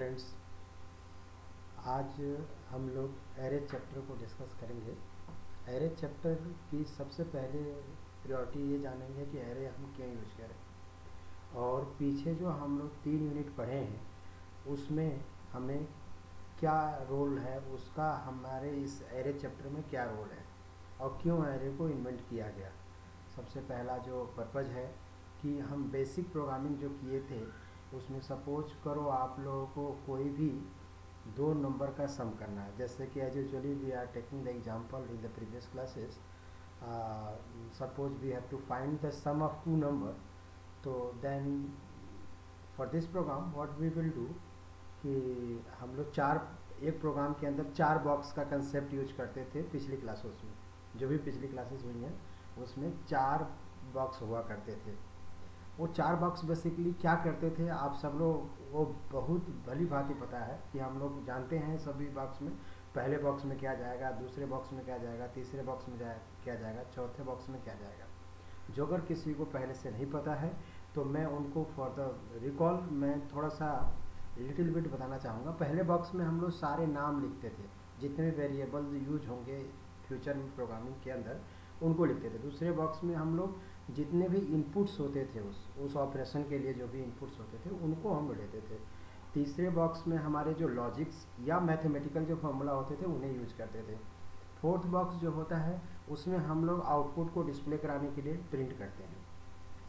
Friends, आज हम लोग एरे चैप्टर को डिस्कस करेंगे। एरे चैप्टर की सबसे पहले प्रायोरिटी ये जानेंगे कि एरे हम क्यों यूज करें, और पीछे जो हम लोग 3 यूनिट पढ़े हैं उसमें हमें क्या रोल है उसका, हमारे इस एरे चैप्टर में क्या रोल है और क्यों एरे को इन्वेंट किया गया। सबसे पहला जो पर्पज़ है कि हम बेसिक प्रोग्रामिंग जो किए थे उसमें सपोज करो आप लोगों को कोई भी 2 नंबर का सम करना है, जैसे कि as usually we are taking the example in the previous classes. Suppose we have to find the sum of 2 number. तो then for this program what we will do कि हम लोग एक प्रोग्राम के अंदर 4 बॉक्स का कंसेप्ट यूज करते थे। पिछली क्लासेस में जो भी पिछली क्लासेस हुई हैं उसमें 4 बॉक्स हुआ करते थे। वो 4 बॉक्स बेसिकली क्या करते थे, आप सब लोग वो बहुत भली भांति पता है कि हम लोग जानते हैं सभी बॉक्स में पहले बॉक्स में क्या जाएगा, दूसरे बॉक्स में क्या जाएगा, तीसरे बॉक्स में क्या जाएगा, चौथे बॉक्स में क्या जाएगा। जो अगर किसी को पहले से नहीं पता है तो मैं उनको फॉर द रिकॉल मैं थोड़ा सा लिटिल बिट बताना चाहूँगा। पहले बॉक्स में हम लोग सारे नाम लिखते थे, जितने वेरिएबल्स यूज होंगे फ्यूचर में प्रोग्रामिंग के अंदर उनको लिखते थे। दूसरे बॉक्स में हम लोग जितने भी इनपुट्स होते थे उस ऑपरेशन के लिए जो भी इनपुट्स होते थे उनको हम लेते थे। तीसरे बॉक्स में हमारे जो लॉजिक्स या मैथमेटिकल जो फॉर्मूला होते थे उन्हें यूज करते थे। फोर्थ बॉक्स जो होता है उसमें हम लोग आउटपुट को डिस्प्ले कराने के लिए प्रिंट करते हैं।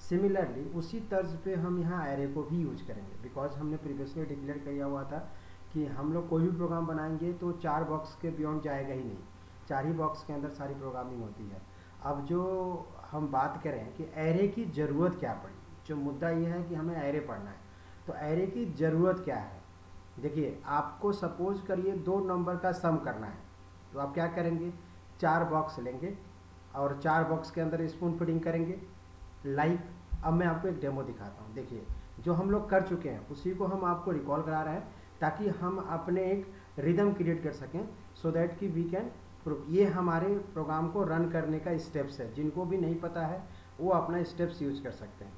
सिमिलरली उसी तर्ज पे हम यहाँ एरे को भी यूज करेंगे, बिकॉज हमने प्रीवियसली डिक्लेयर किया हुआ था कि हम लोग कोई भी प्रोग्राम बनाएंगे तो 4 बॉक्स के बियॉन्ड जाएगा ही नहीं, 4 ही बॉक्स के अंदर सारी प्रोग्रामिंग होती है। अब जो हम बात करें कि एरे की ज़रूरत क्या पड़ी, जो मुद्दा ये है कि हमें एरे पढ़ना है तो एरे की ज़रूरत क्या है। देखिए, आपको सपोज करिए 2 नंबर का सम करना है तो आप क्या करेंगे, 4 बॉक्स लेंगे और 4 बॉक्स के अंदर स्पून फीडिंग करेंगे। अब मैं आपको एक डेमो दिखाता हूँ। देखिए, जो हम लोग कर चुके हैं उसी को हम आपको रिकॉल करा रहे हैं ताकि हम अपने एक रिदम क्रिएट कर सकें, सो दैट कि वी कैन प्रूफ। ये हमारे प्रोग्राम को रन करने का स्टेप्स है, जिनको भी नहीं पता है वो अपना स्टेप्स यूज कर सकते हैं।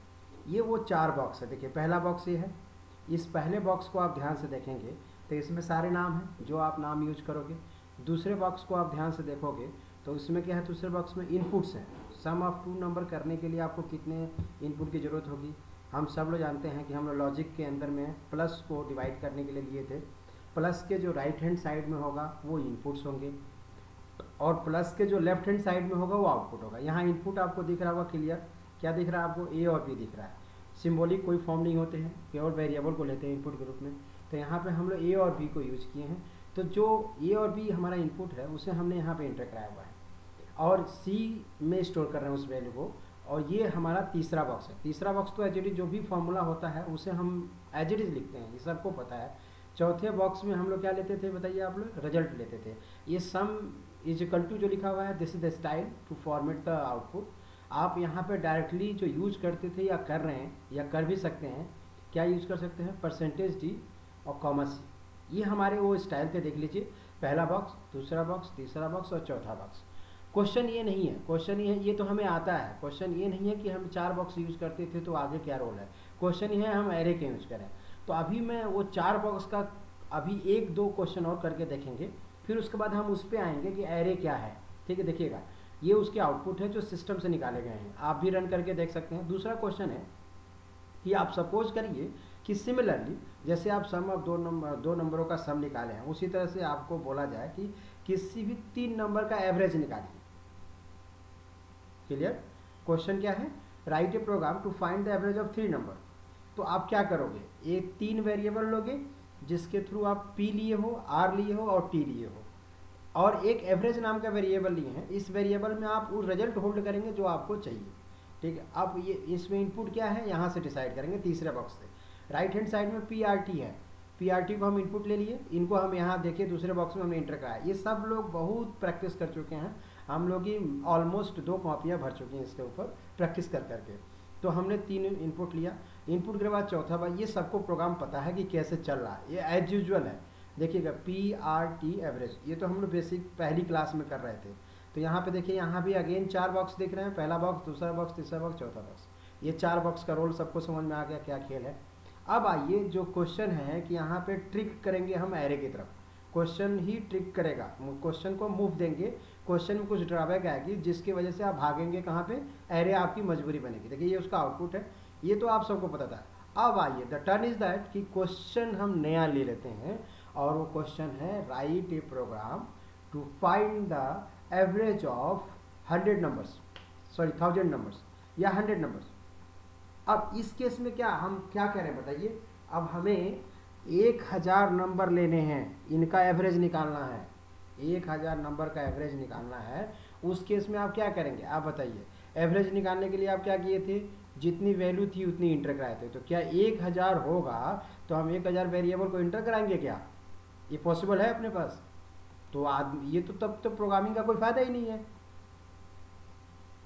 ये वो 4 बॉक्स है। देखिए, पहला बॉक्स ये है। इस पहले बॉक्स को आप ध्यान से देखेंगे तो इसमें सारे नाम हैं जो आप नाम यूज करोगे। दूसरे बॉक्स को आप ध्यान से देखोगे तो इसमें क्या है, दूसरे बॉक्स में इनपुट्स हैं। सम ऑफ 2 नंबर करने के लिए आपको कितने इनपुट की ज़रूरत होगी। हम सब लोग जानते हैं कि हम लोग लॉजिक के अंदर में प्लस को डिवाइड करने के लिए लिए थे। प्लस के जो राइट हैंड साइड में होगा वो इनपुट्स होंगे और प्लस के जो लेफ्ट हैंड साइड में होगा वो आउटपुट होगा। यहाँ इनपुट आपको दिख रहा होगा क्लियर, क्या दिख रहा है आपको, ए और बी दिख रहा है। सिंबॉलिक कोई फॉर्म नहीं होते हैं, केवल वेरिएबल को लेते हैं इनपुट के रूप में। तो यहाँ पे हम लोग ए और बी को यूज किए हैं। तो जो ए और बी हमारा इनपुट है उसे हमने यहाँ पे एंटर कराया हुआ है और सी में स्टोर कर रहे हैं उस वैल्यू को। और ये हमारा तीसरा बॉक्स है। तीसरा बॉक्स तो एज इट इज जो भी फॉर्मूला होता है उसे हम एज इट इज लिखते हैं, ये सबको पता है। चौथे बॉक्स में हम लोग क्या लेते थे बताइए आप लोग, रिजल्ट लेते थे। ये सम इज इक्वल टू जो लिखा हुआ है, this is the style to format the output. आप यहाँ पे डायरेक्टली जो यूज करते थे या कर रहे हैं या कर भी सकते हैं, क्या यूज कर सकते हैं, %d और कॉमा सी। ये हमारे वो स्टाइल थे। देख लीजिए, पहला बॉक्स, दूसरा बॉक्स, तीसरा बॉक्स और चौथा बॉक्स। क्वेश्चन ये नहीं है, क्वेश्चन ये है, ये तो हमें आता है। क्वेश्चन ये नहीं है कि हम 4 बॉक्स यूज करते थे तो आगे क्या रोल है। क्वेश्चन ये है हम एरे के यूज करें। तो अभी मैं वो 4 बॉक्स का अभी 1-2 क्वेश्चन और करके देखेंगे, फिर उसके बाद हम उस पर आएंगे कि एरे क्या है। ठीक है, देखिएगा, ये उसके आउटपुट है जो सिस्टम से निकाले गए हैं। आप भी रन करके देख सकते हैं। दूसरा क्वेश्चन है कि आप सपोज करिए कि सिमिलरली जैसे आप सम ऑफ 2 नंबरों का सम निकाले हैं, उसी तरह से आपको बोला जाए कि किसी भी 3 नंबर का एवरेज निकालिए। क्लियर? क्वेश्चन क्या है, write a program to find the average of 3 number. तो आप क्या करोगे, ये 3 वेरिएबल लोगे जिसके थ्रू आप p लिए हो, r लिए हो और t लिए हो, और एक एवरेज नाम का वेरिएबल लिए हैं। इस वेरिएबल में आप उस रिजल्ट होल्ड करेंगे जो आपको चाहिए। ठीक है, अब ये इसमें इनपुट क्या है यहाँ से डिसाइड करेंगे तीसरे बॉक्स से। राइट हैंड साइड में PRT है, PRT को हम इनपुट ले लिए, इनको हम यहाँ देखिए दूसरे बॉक्स में हमने इंटर कराया। ये सब लोग बहुत प्रैक्टिस कर चुके हैं, हम लोग की ऑलमोस्ट 2 कॉपियाँ भर चुकी हैं इसके ऊपर प्रैक्टिस कर करके। तो हमने 3 इनपुट लिया, इनपुट के बाद चौथा बार ये सबको प्रोग्राम पता है कि कैसे चल रहा है, ये एज यूजुअल है। देखिएगा, PRT एवरेज, ये तो हम लोग बेसिक पहली क्लास में कर रहे थे। तो यहाँ पे देखिए, यहाँ भी अगेन 4 बॉक्स दिख रहे हैं, पहला बॉक्स, दूसरा बॉक्स, तीसरा बॉक्स, चौथा बॉक्स। ये 4 बॉक्स का रोल सबको समझ में आ गया क्या खेल है। अब आइए जो क्वेश्चन है कि यहाँ पे ट्रिक करेंगे हम एरे की तरफ, क्वेश्चन ही ट्रिक करेगा, क्वेश्चन को मूव देंगे, क्वेश्चन में कुछ ड्रॉबैक आएगी जिसकी वजह से आप भागेंगे कहाँ पे, एरे आपकी मजबूरी बनेगी। देखिए ये उसका आउटपुट है, ये तो आप सबको पता था। अब आइए द टर्न इज दैट कि क्वेश्चन हम नया ले लेते हैं और वो क्वेश्चन है write a program to find the average of 100 numbers, sorry 1000 numbers या 100 नंबर्स। अब इस केस में क्या हम क्या कह रहे हैं बताइए, अब हमें 1000 नंबर लेने हैं, इनका एवरेज निकालना है, 1000 नंबर का एवरेज निकालना है। उस केस में आप क्या करेंगे, आप बताइए। एवरेज निकालने के लिए आप क्या किए थे, जितनी वैल्यू थी उतनी इंटर कराए थे। तो क्या 1000 होगा तो हम 1000 वेरिएबल को इंटर कराएंगे क्या, ये पॉसिबल है अपने पास? तो आदमी ये तो तब तो प्रोग्रामिंग का कोई फायदा ही नहीं है।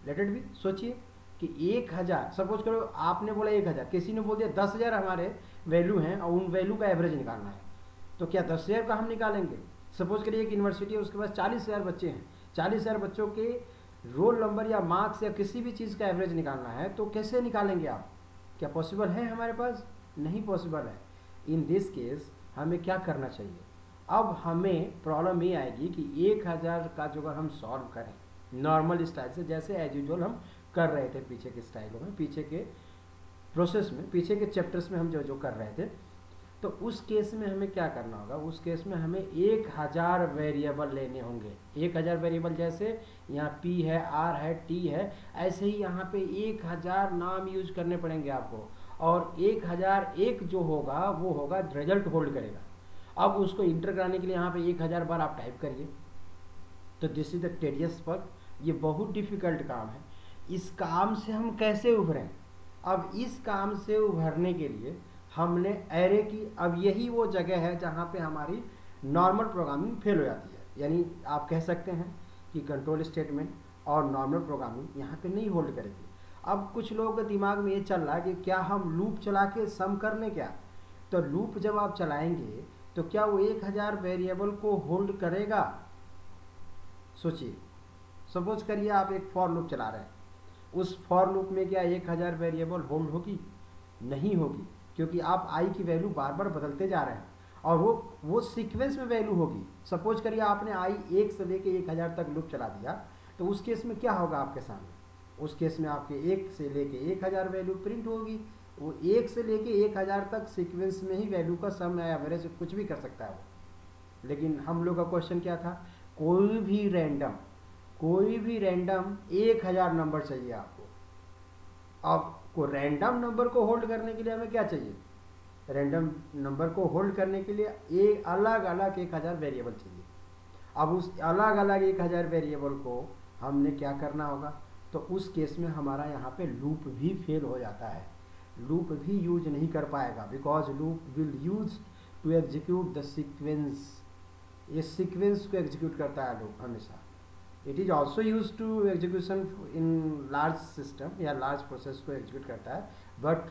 लेट इट बी, सोचिए कि 1000, सपोज करो आपने बोला 1000, किसी ने बोल दिया 10,000 हमारे वैल्यू हैं और उन वैल्यू का एवरेज निकालना है। तो क्या 10,000 का हम निकालेंगे? सपोज करिए एक यूनिवर्सिटी है, उसके पास 40,000 बच्चे हैं, 40,000 बच्चों के रोल नंबर या मार्क्स या किसी भी चीज़ का एवरेज निकालना है, तो कैसे निकालेंगे आप? क्या पॉसिबल है हमारे पास? नहीं पॉसिबल है। इन दिस केस हमें क्या करना चाहिए, अब हमें प्रॉब्लम ये आएगी कि 1000 का जो अगर हम सॉल्व करें नॉर्मल स्टाइल से, जैसे एज यूजुअल हम कर रहे थे पीछे के स्टाइलों में, पीछे के प्रोसेस में, पीछे के चैप्टर्स में हम जो जो कर रहे थे, तो उस केस में हमें क्या करना होगा, उस केस में हमें 1000 वेरिएबल लेने होंगे। 1000 वेरिएबल जैसे यहाँ P है, R है, T है, ऐसे ही यहाँ पे 1000 नाम यूज करने पड़ेंगे आपको। और 1001 जो होगा वो होगा रिजल्ट होल्ड करेगा। अब उसको इंटर कराने के लिए यहाँ पे 1000 बार आप टाइप करिए। तो this is the tedious work, ये बहुत डिफिकल्ट काम है। इस काम से हम कैसे उभरें? अब इस काम से उभरने के लिए हमने एरे की, अब यही वो जगह है जहाँ पे हमारी नॉर्मल प्रोग्रामिंग फेल हो जाती है। यानी आप कह सकते हैं कि कंट्रोल स्टेटमेंट और नॉर्मल प्रोग्रामिंग यहाँ पे नहीं होल्ड करेगी। अब कुछ लोगों के दिमाग में ये चल रहा है कि क्या हम लूप चला के सम कर लें क्या? तो लूप जब आप चलाएंगे तो क्या वो 1000 वेरिएबल को होल्ड करेगा? सोचिए, सपोज करिए आप एक फॉर लूप चला रहे हैं, उस फॉर लूप में क्या 1000 वेरिएबल होल्ड होगी? नहीं होगी, क्योंकि आप आई की वैल्यू बार बार बदलते जा रहे हैं और वो सीक्वेंस में वैल्यू होगी। सपोज करिए आपने आई 1 से लेके 1000 तक लूप चला दिया, तो उस केस में क्या होगा आपके सामने? उस केस में आपके 1 से लेके 1000 वैल्यू प्रिंट होगी। वो 1 से लेके 1000 तक सीक्वेंस में ही वैल्यू का सम या एवरेज कुछ भी कर सकता है वो। लेकिन हम लोग का क्वेश्चन क्या था, कोई भी रैंडम 1000 नंबर चाहिए आपको। अब को रैंडम नंबर को होल्ड करने के लिए हमें क्या चाहिए? रैंडम नंबर को होल्ड करने के लिए एक अलग अलग 1000 वेरिएबल चाहिए। अब उस अलग अलग 1000 वेरिएबल को हमने क्या करना होगा? तो उस केस में हमारा यहाँ पे लूप भी फेल हो जाता है, लूप भी यूज नहीं कर पाएगा, because loop will use to execute the sequence. ये सीक्वेंस को एग्जीक्यूट करता है लूप हमेशा। It is also use to execution in large system या लार्ज प्रोसेस को एग्जीक्यूट करता है, बट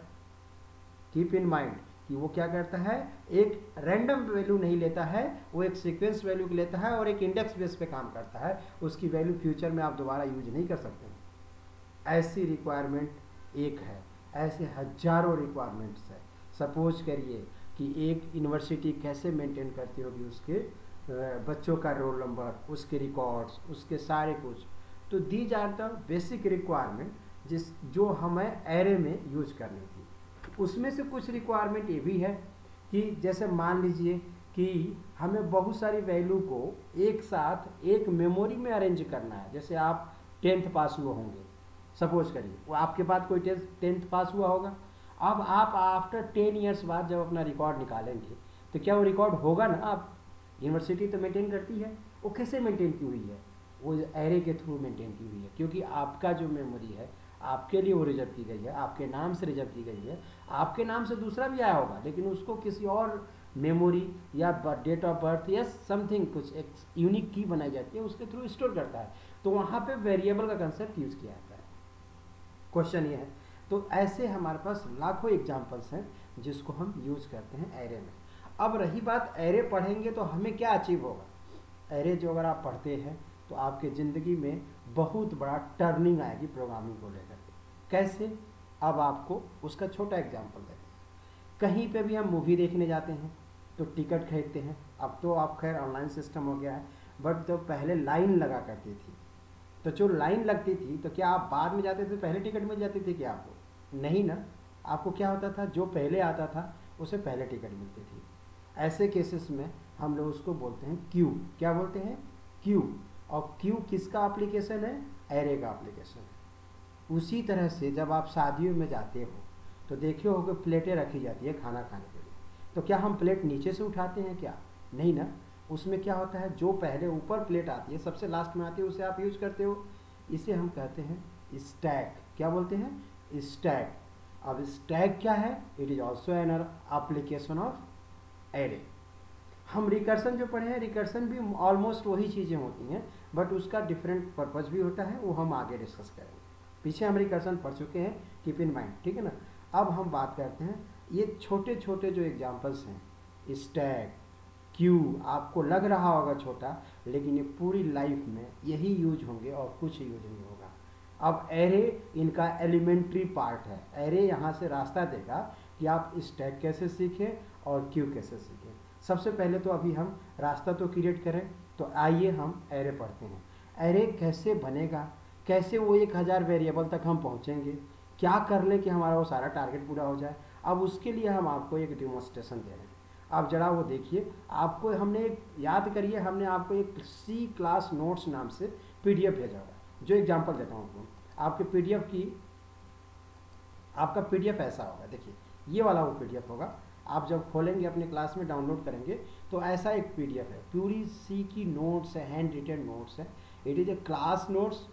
कीप इन माइंड कि वो क्या करता है, एक रैंडम वैल्यू नहीं लेता है, वो एक सीक्वेंस वैल्यू लेता है और एक इंडेक्स बेस पे काम करता है। उसकी वैल्यू फ्यूचर में आप दोबारा यूज नहीं कर सकते। ऐसी रिक्वायरमेंट एक है, ऐसे हजारों रिक्वायरमेंट्स है। सपोज करिए कि एक यूनिवर्सिटी कैसे मेंटेन करती होगी उसके बच्चों का रोल नंबर, उसके रिकॉर्ड्स, उसके सारे कुछ। तो these are the basic requirement जो हमें एरे में यूज करनी थी। उसमें से कुछ रिक्वायरमेंट ये भी है कि जैसे मान लीजिए कि हमें बहुत सारी वैल्यू को एक साथ एक मेमोरी में अरेंज करना है। जैसे आप 10th पास हुए होंगे, सपोज करिए वो आपके बाद कोई 10th पास हुआ होगा। अब आप आफ्टर 10 ईयर्स बाद जब अपना रिकॉर्ड निकालेंगे तो क्या वो रिकॉर्ड होगा ना? आप यूनिवर्सिटी तो मेंटेन करती है, वो कैसे मेंटेन की हुई है? वो एरे के थ्रू मेंटेन की हुई है, क्योंकि आपका जो मेमोरी है आपके लिए वो रिजर्व की गई है, आपके नाम से रिजर्व की गई है। आपके नाम से दूसरा भी आया होगा, लेकिन उसको किसी और मेमोरी या डेट ऑफ बर्थ या समथिंग कुछ एक यूनिक की बनाई जाती है, उसके थ्रू स्टोर करता है। तो वहाँ पे वेरिएबल का कंसेप्ट यूज किया जाता है। क्वेश्चन ये है, तो ऐसे हमारे पास लाखों एग्जाम्पल्स हैं जिसको हम यूज करते हैं एरे में। अब रही बात एरे पढ़ेंगे तो हमें क्या अचीव होगा? एरे जो अगर आप पढ़ते हैं तो आपके ज़िंदगी में बहुत बड़ा टर्निंग आएगी प्रोग्रामिंग को लेकर के। कैसे? अब आपको उसका छोटा एग्जांपल देते हैं कहीं पे भी हम मूवी देखने जाते हैं तो टिकट खरीदते हैं। अब तो आप खैर ऑनलाइन सिस्टम हो गया है, बट तो पहले लाइन लगा करती थी। तो जो लाइन लगती थी तो क्या आप बाद में जाते थे पहले टिकट मिल जाती थी क्या आपको? नहीं ना। आपको क्या होता था, जो पहले आता था उसे पहले टिकट मिलती थी। ऐसे केसेस में हम लोग उसको बोलते हैं क्यू। क्या बोलते हैं? क्यू। और क्यू किसका एप्लीकेशन है? एरे का एप्लीकेशन है। उसी तरह से जब आप शादियों में जाते हो तो देखे हो कि प्लेटें रखी जाती है खाना खाने के लिए, तो क्या हम प्लेट नीचे से उठाते हैं क्या? नहीं ना। उसमें क्या होता है, जो पहले ऊपर प्लेट आती है सबसे लास्ट में आती है उसे आप यूज करते हो। इसे हम कहते हैं स्टैक। क्या बोलते हैं? स्टैक। अब स्टैक क्या है? It is also an application of array. हम रिकर्सन जो पढ़े हैं, रिकर्सन भी ऑलमोस्ट वही चीज़ें होती हैं, बट उसका डिफरेंट पर्पज भी होता है, वो हम आगे डिस्कस करेंगे। पीछे हम रिकर्सन पढ़ चुके हैं, कीप इन माइंड, ठीक है ना। अब हम बात करते हैं ये छोटे छोटे जो एग्जांपल्स हैं, स्टैक, क्यू, आपको लग रहा होगा छोटा, लेकिन ये पूरी लाइफ में यही यूज होंगे और कुछ यूज नहीं होगा। अब एरे इनका एलिमेंट्री पार्ट है। एरे यहाँ से रास्ता देगा कि आप स्टैक कैसे सीखें और क्यू कैसे सीखें। सबसे पहले तो अभी हम रास्ता तो क्रिएट करें, तो आइए हम एरे पढ़ते हैं। एरे कैसे बनेगा, कैसे वो 1000 वेरिएबल तक हम पहुँचेंगे, क्या कर लें कि हमारा वो सारा टारगेट पूरा हो जाए। अब उसके लिए हम आपको एक डेमोन्स्ट्रेशन दे रहे हैं। आप जरा वो देखिए, आपको हमने एक याद करिए, हमने आपको एक सी क्लास नोट्स नाम से पीडीएफ भेजा होगा। जो एग्जांपल देता हूँ आपको, आपके पीडीएफ की, आपका पीडीएफ ऐसा होगा, देखिए ये वाला वो पीडीएफ होगा। आप जब खोलेंगे अपने क्लास में डाउनलोड करेंगे तो ऐसा एक पीडीएफ है, पूरी सी की नोट्स है, हैंड रिटन नोट्स है। It is a class notes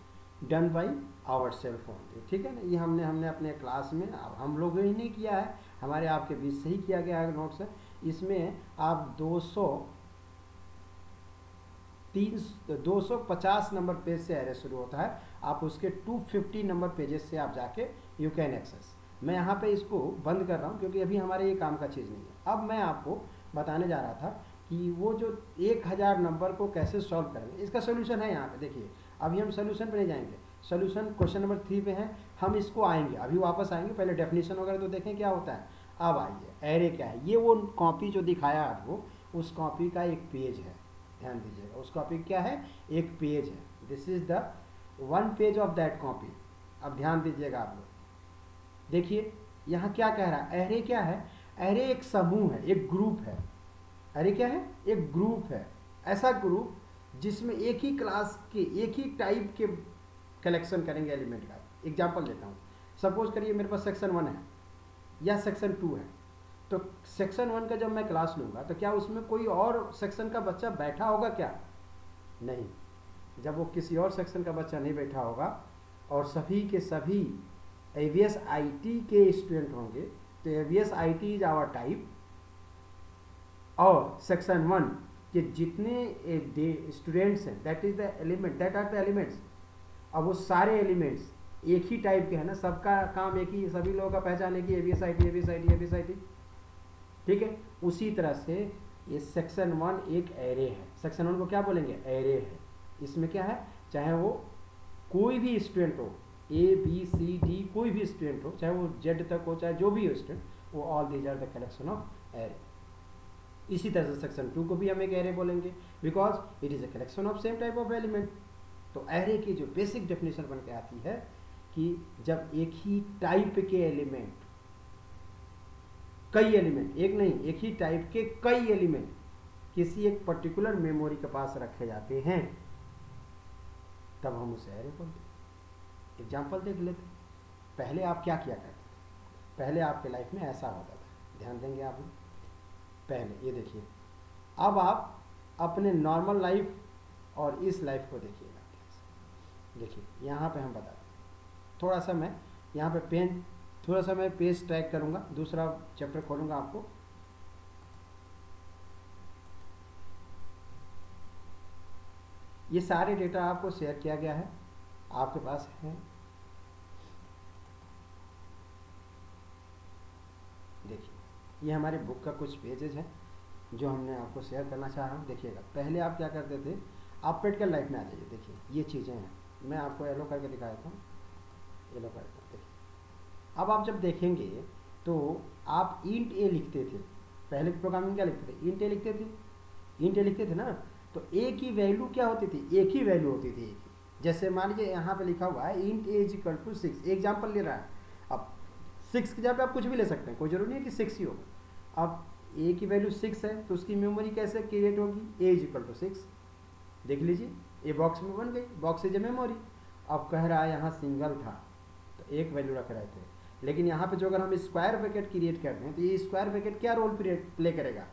done by our self only, ठीक है ना। ये हमने अपने क्लास में, हम लोगों ही नहीं किया है, हमारे आपके बीच से ही किया गया है नोट्स है। इसमें आप 250 नंबर पेज से एरे शुरू होता है, आप उसके 250 नंबर पेजेस से आप जाके यू कैन एक्सेस। मैं यहाँ पे इसको बंद कर रहा हूँ क्योंकि अभी हमारे ये काम का चीज़ नहीं है। अब मैं आपको बताने जा रहा था कि वो जो 1000 नंबर को कैसे सॉल्व करेंगे, इसका सोल्यूशन है यहाँ पे। देखिए अभी हम सोल्यूशन पे नहीं जाएंगे, सोल्यूशन क्वेश्चन नंबर 3 पे है, हम इसको आएंगे, अभी वापस आएंगे, पहले डेफिनेशन वगैरह तो देखें क्या होता है। अब आइए, एरे क्या है। ये वो कॉपी जो दिखाया आपको, उस कॉपी का एक पेज है, ध्यान दीजिएगा। उस कॉपी क्या है? एक पेज है। This is the 1 page of that copy. अब ध्यान दीजिएगा आप लोग, देखिए यहाँ क्या कह रहा है। एरे क्या है? एरे एक समूह है, एक ग्रुप है। एरे क्या है? एक ग्रुप है, ऐसा ग्रुप जिसमें एक ही क्लास के, एक ही टाइप के कलेक्शन करेंगे एलिमेंट का। एग्जांपल देता हूँ, सपोज करिए मेरे पास सेक्शन 1 है या सेक्शन 2 है, तो सेक्शन 1 का जब मैं क्लास लूँगा तो क्या उसमें कोई और सेक्शन का बच्चा बैठा होगा क्या? नहीं। जब वो किसी और सेक्शन का बच्चा नहीं बैठा होगा और सभी के सभी एवीएस आईटी के स्टूडेंट होंगे, तो AVS IT is our type, और सेक्शन 1 के जितने स्टूडेंट्स हैं, that is the element, that are the elements. अब वो सारे एलिमेंट्स एक ही टाइप के हैं ना, सबका काम एक ही, सभी लोगों का पहचान है कि ABS IT, ABS IT, ABS IT, ठीक है। उसी तरह से ये सेक्शन 1 एक एरे है। सेक्शन 1 को क्या बोलेंगे? एरे है। इसमें क्या है, चाहे वो कोई भी स्टूडेंट हो, ए बी सी डी, कोई भी स्टूडेंट हो, चाहे वो जेड तक हो, चाहे जो भी हो स्टूडेंट, वो all these are the collection of array. इसी तरह से सेक्शन 2 को भी हम एक एरे बोलेंगे, because it is a collection of same type of element. तो एरे की जो बेसिक डेफिनेशन बन के आती है कि जब एक ही टाइप के एलिमेंट, कई एलिमेंट, एक नहीं, एक ही टाइप के कई एलिमेंट किसी एक पर्टिकुलर मेमोरी के पास रखे जाते हैं, तब हम उसे एरे बोलते हैं। एग्जाम्पल देख लेते। पहले आप क्या किया करते थे? पहले आपके लाइफ में ऐसा होता था, ध्यान देंगे आप लोग। पहले ये देखिए, अब आप अपने नॉर्मल लाइफ और इस लाइफ को देखिएगा। देखिए यहाँ पे हम बताते हैं, थोड़ा सा मैं यहाँ पे पेन, थोड़ा सा मैं पेज ट्रैक करूँगा, दूसरा चैप्टर खोलूँगा आपको। ये सारे डेटा आपको शेयर किया गया है, आपके पास है। देखिए ये हमारे बुक का कुछ पेजेज हैं जो हमने आपको शेयर करना चाह रहा हूँ। देखिएगा, पहले आप क्या करते थे, आप प्रैक्टिकल लाइफ में आ जाइए। देखिए ये चीज़ें हैं, मैं आपको येलो करके दिखा देता हूँ, येलो करके। देखिए अब आप जब देखेंगे तो आप इंट ए लिखते थे, पहले प्रोग्राम में क्या लिखते थे, इंट ए लिखते थे, इंट ए लिखते थे ना। तो ए की वैल्यू क्या होती थी, एक ही वैल्यू होती थी, एक ही। जैसे मान लीजिए यहाँ पे लिखा हुआ है int a is equal to 6, example ले रहा है। अब 6 की जगह पे आप कुछ भी ले सकते हैं, कोई जरूरी नहीं है कि 6 ही होगा। अब ए की वैल्यू 6 है तो उसकी मेमोरी कैसे क्रिएट होगी, ए इज इक्वल टू 6, देख लीजिए ए बॉक्स में बन गई, बॉक्स इज ए मेमोरी। अब कह रहा है यहाँ सिंगल था तो एक वैल्यू रख रहे थे, लेकिन यहाँ पे जो अगर हम स्क्वायर ब्रैकेट क्रिएट करते हैं तो ये स्क्वायर ब्रैकेट क्या रोल प्ले करेगा,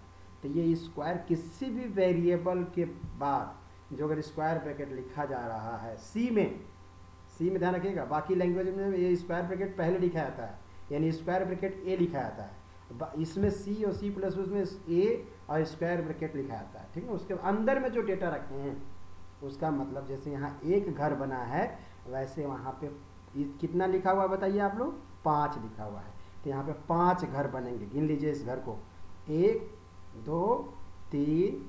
तो ये स्क्वायर किसी भी वेरिएबल के बाद जो अगर स्क्वायर ब्रैकेट लिखा जा रहा है सी में ध्यान रखिएगा, बाकी लैंग्वेज में ये स्क्वायर ब्रैकेट पहले लिखा जाता है, यानी स्क्वायर ब्रैकेट ए लिखा जाता है, इसमें सी और सी प्लस उसमें ए और स्क्वायर ब्रैकेट लिखा जाता है, ठीक है। उसके अंदर में जो डेटा रखे हैं उसका मतलब जैसे यहाँ एक घर बना है वैसे वहाँ पे कितना लिखा हुआ है बताइए आप लोग, 5 लिखा हुआ है। तो यहाँ पे 5 घर बनेंगे, गिन लीजिए इस घर को, 1 2 3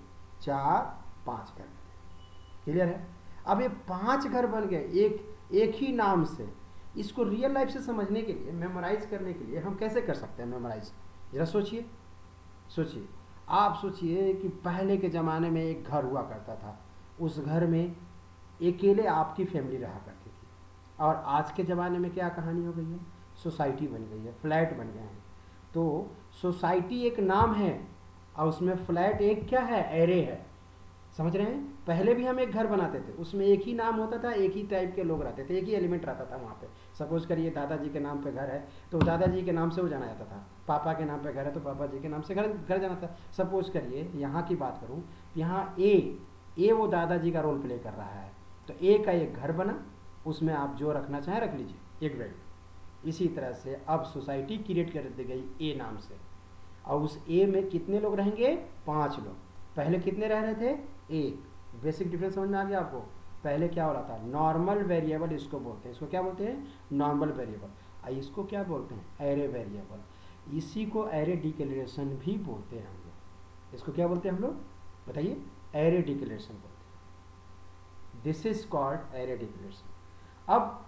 4 5 घर, क्लियर है। अब ये 5 घर बन गए एक ही नाम से। इसको रियल लाइफ से समझने के लिए, मेमोराइज करने के लिए हम कैसे कर सकते हैं मेमोराइज, जरा सोचिए। आप सोचिए कि पहले के ज़माने में एक घर हुआ करता था, उस घर में अकेले आपकी फैमिली रहा करती थी, और आज के ज़माने में क्या कहानी हो गई है, सोसाइटी बन गई है, फ्लैट बन गए हैं। तो सोसाइटी एक नाम है और उसमें फ्लैट एक क्या है, एरे है, समझ रहे हैं। पहले भी हम एक घर बनाते थे, उसमें एक ही नाम होता था, एक ही टाइप के लोग रहते थे, एक ही एलिमेंट रहता था वहाँ पे। सपोज करिए दादाजी के नाम पे घर है तो दादाजी के नाम से वो जाना जाता था, पापा के नाम पे घर है तो पापा जी के नाम से घर जाना था। सपोज करिए यहाँ की बात करूँ, यहाँ ए वो दादाजी का रोल प्ले कर रहा है, तो ए का एक घर बना, उसमें आप जो रखना चाहें रख लीजिए एक वैल्यू। इसी तरह से अब सोसाइटी क्रिएट कर दी गई ए नाम से, और उस ए में कितने लोग रहेंगे, 5 लोग। पहले कितने रह रहे थे, ए। बेसिक डिफरेंस समझ में आ गया आपको। पहले क्या हो रहा था, नॉर्मल वेरिएबल इसको बोलते हैं, इसको क्या बोलते हैं, नॉर्मल वेरिएबल। इसको क्या बोलते हैं, एरे वेरिएबल। इसी को एरे डिक्लेरेशन भी बोलते हैं हम लोग। इसको क्या बोलते हैं हम लोग, बताइए, एरे डिक्लेरेशन बोलते हैं। This is called array declaration. अब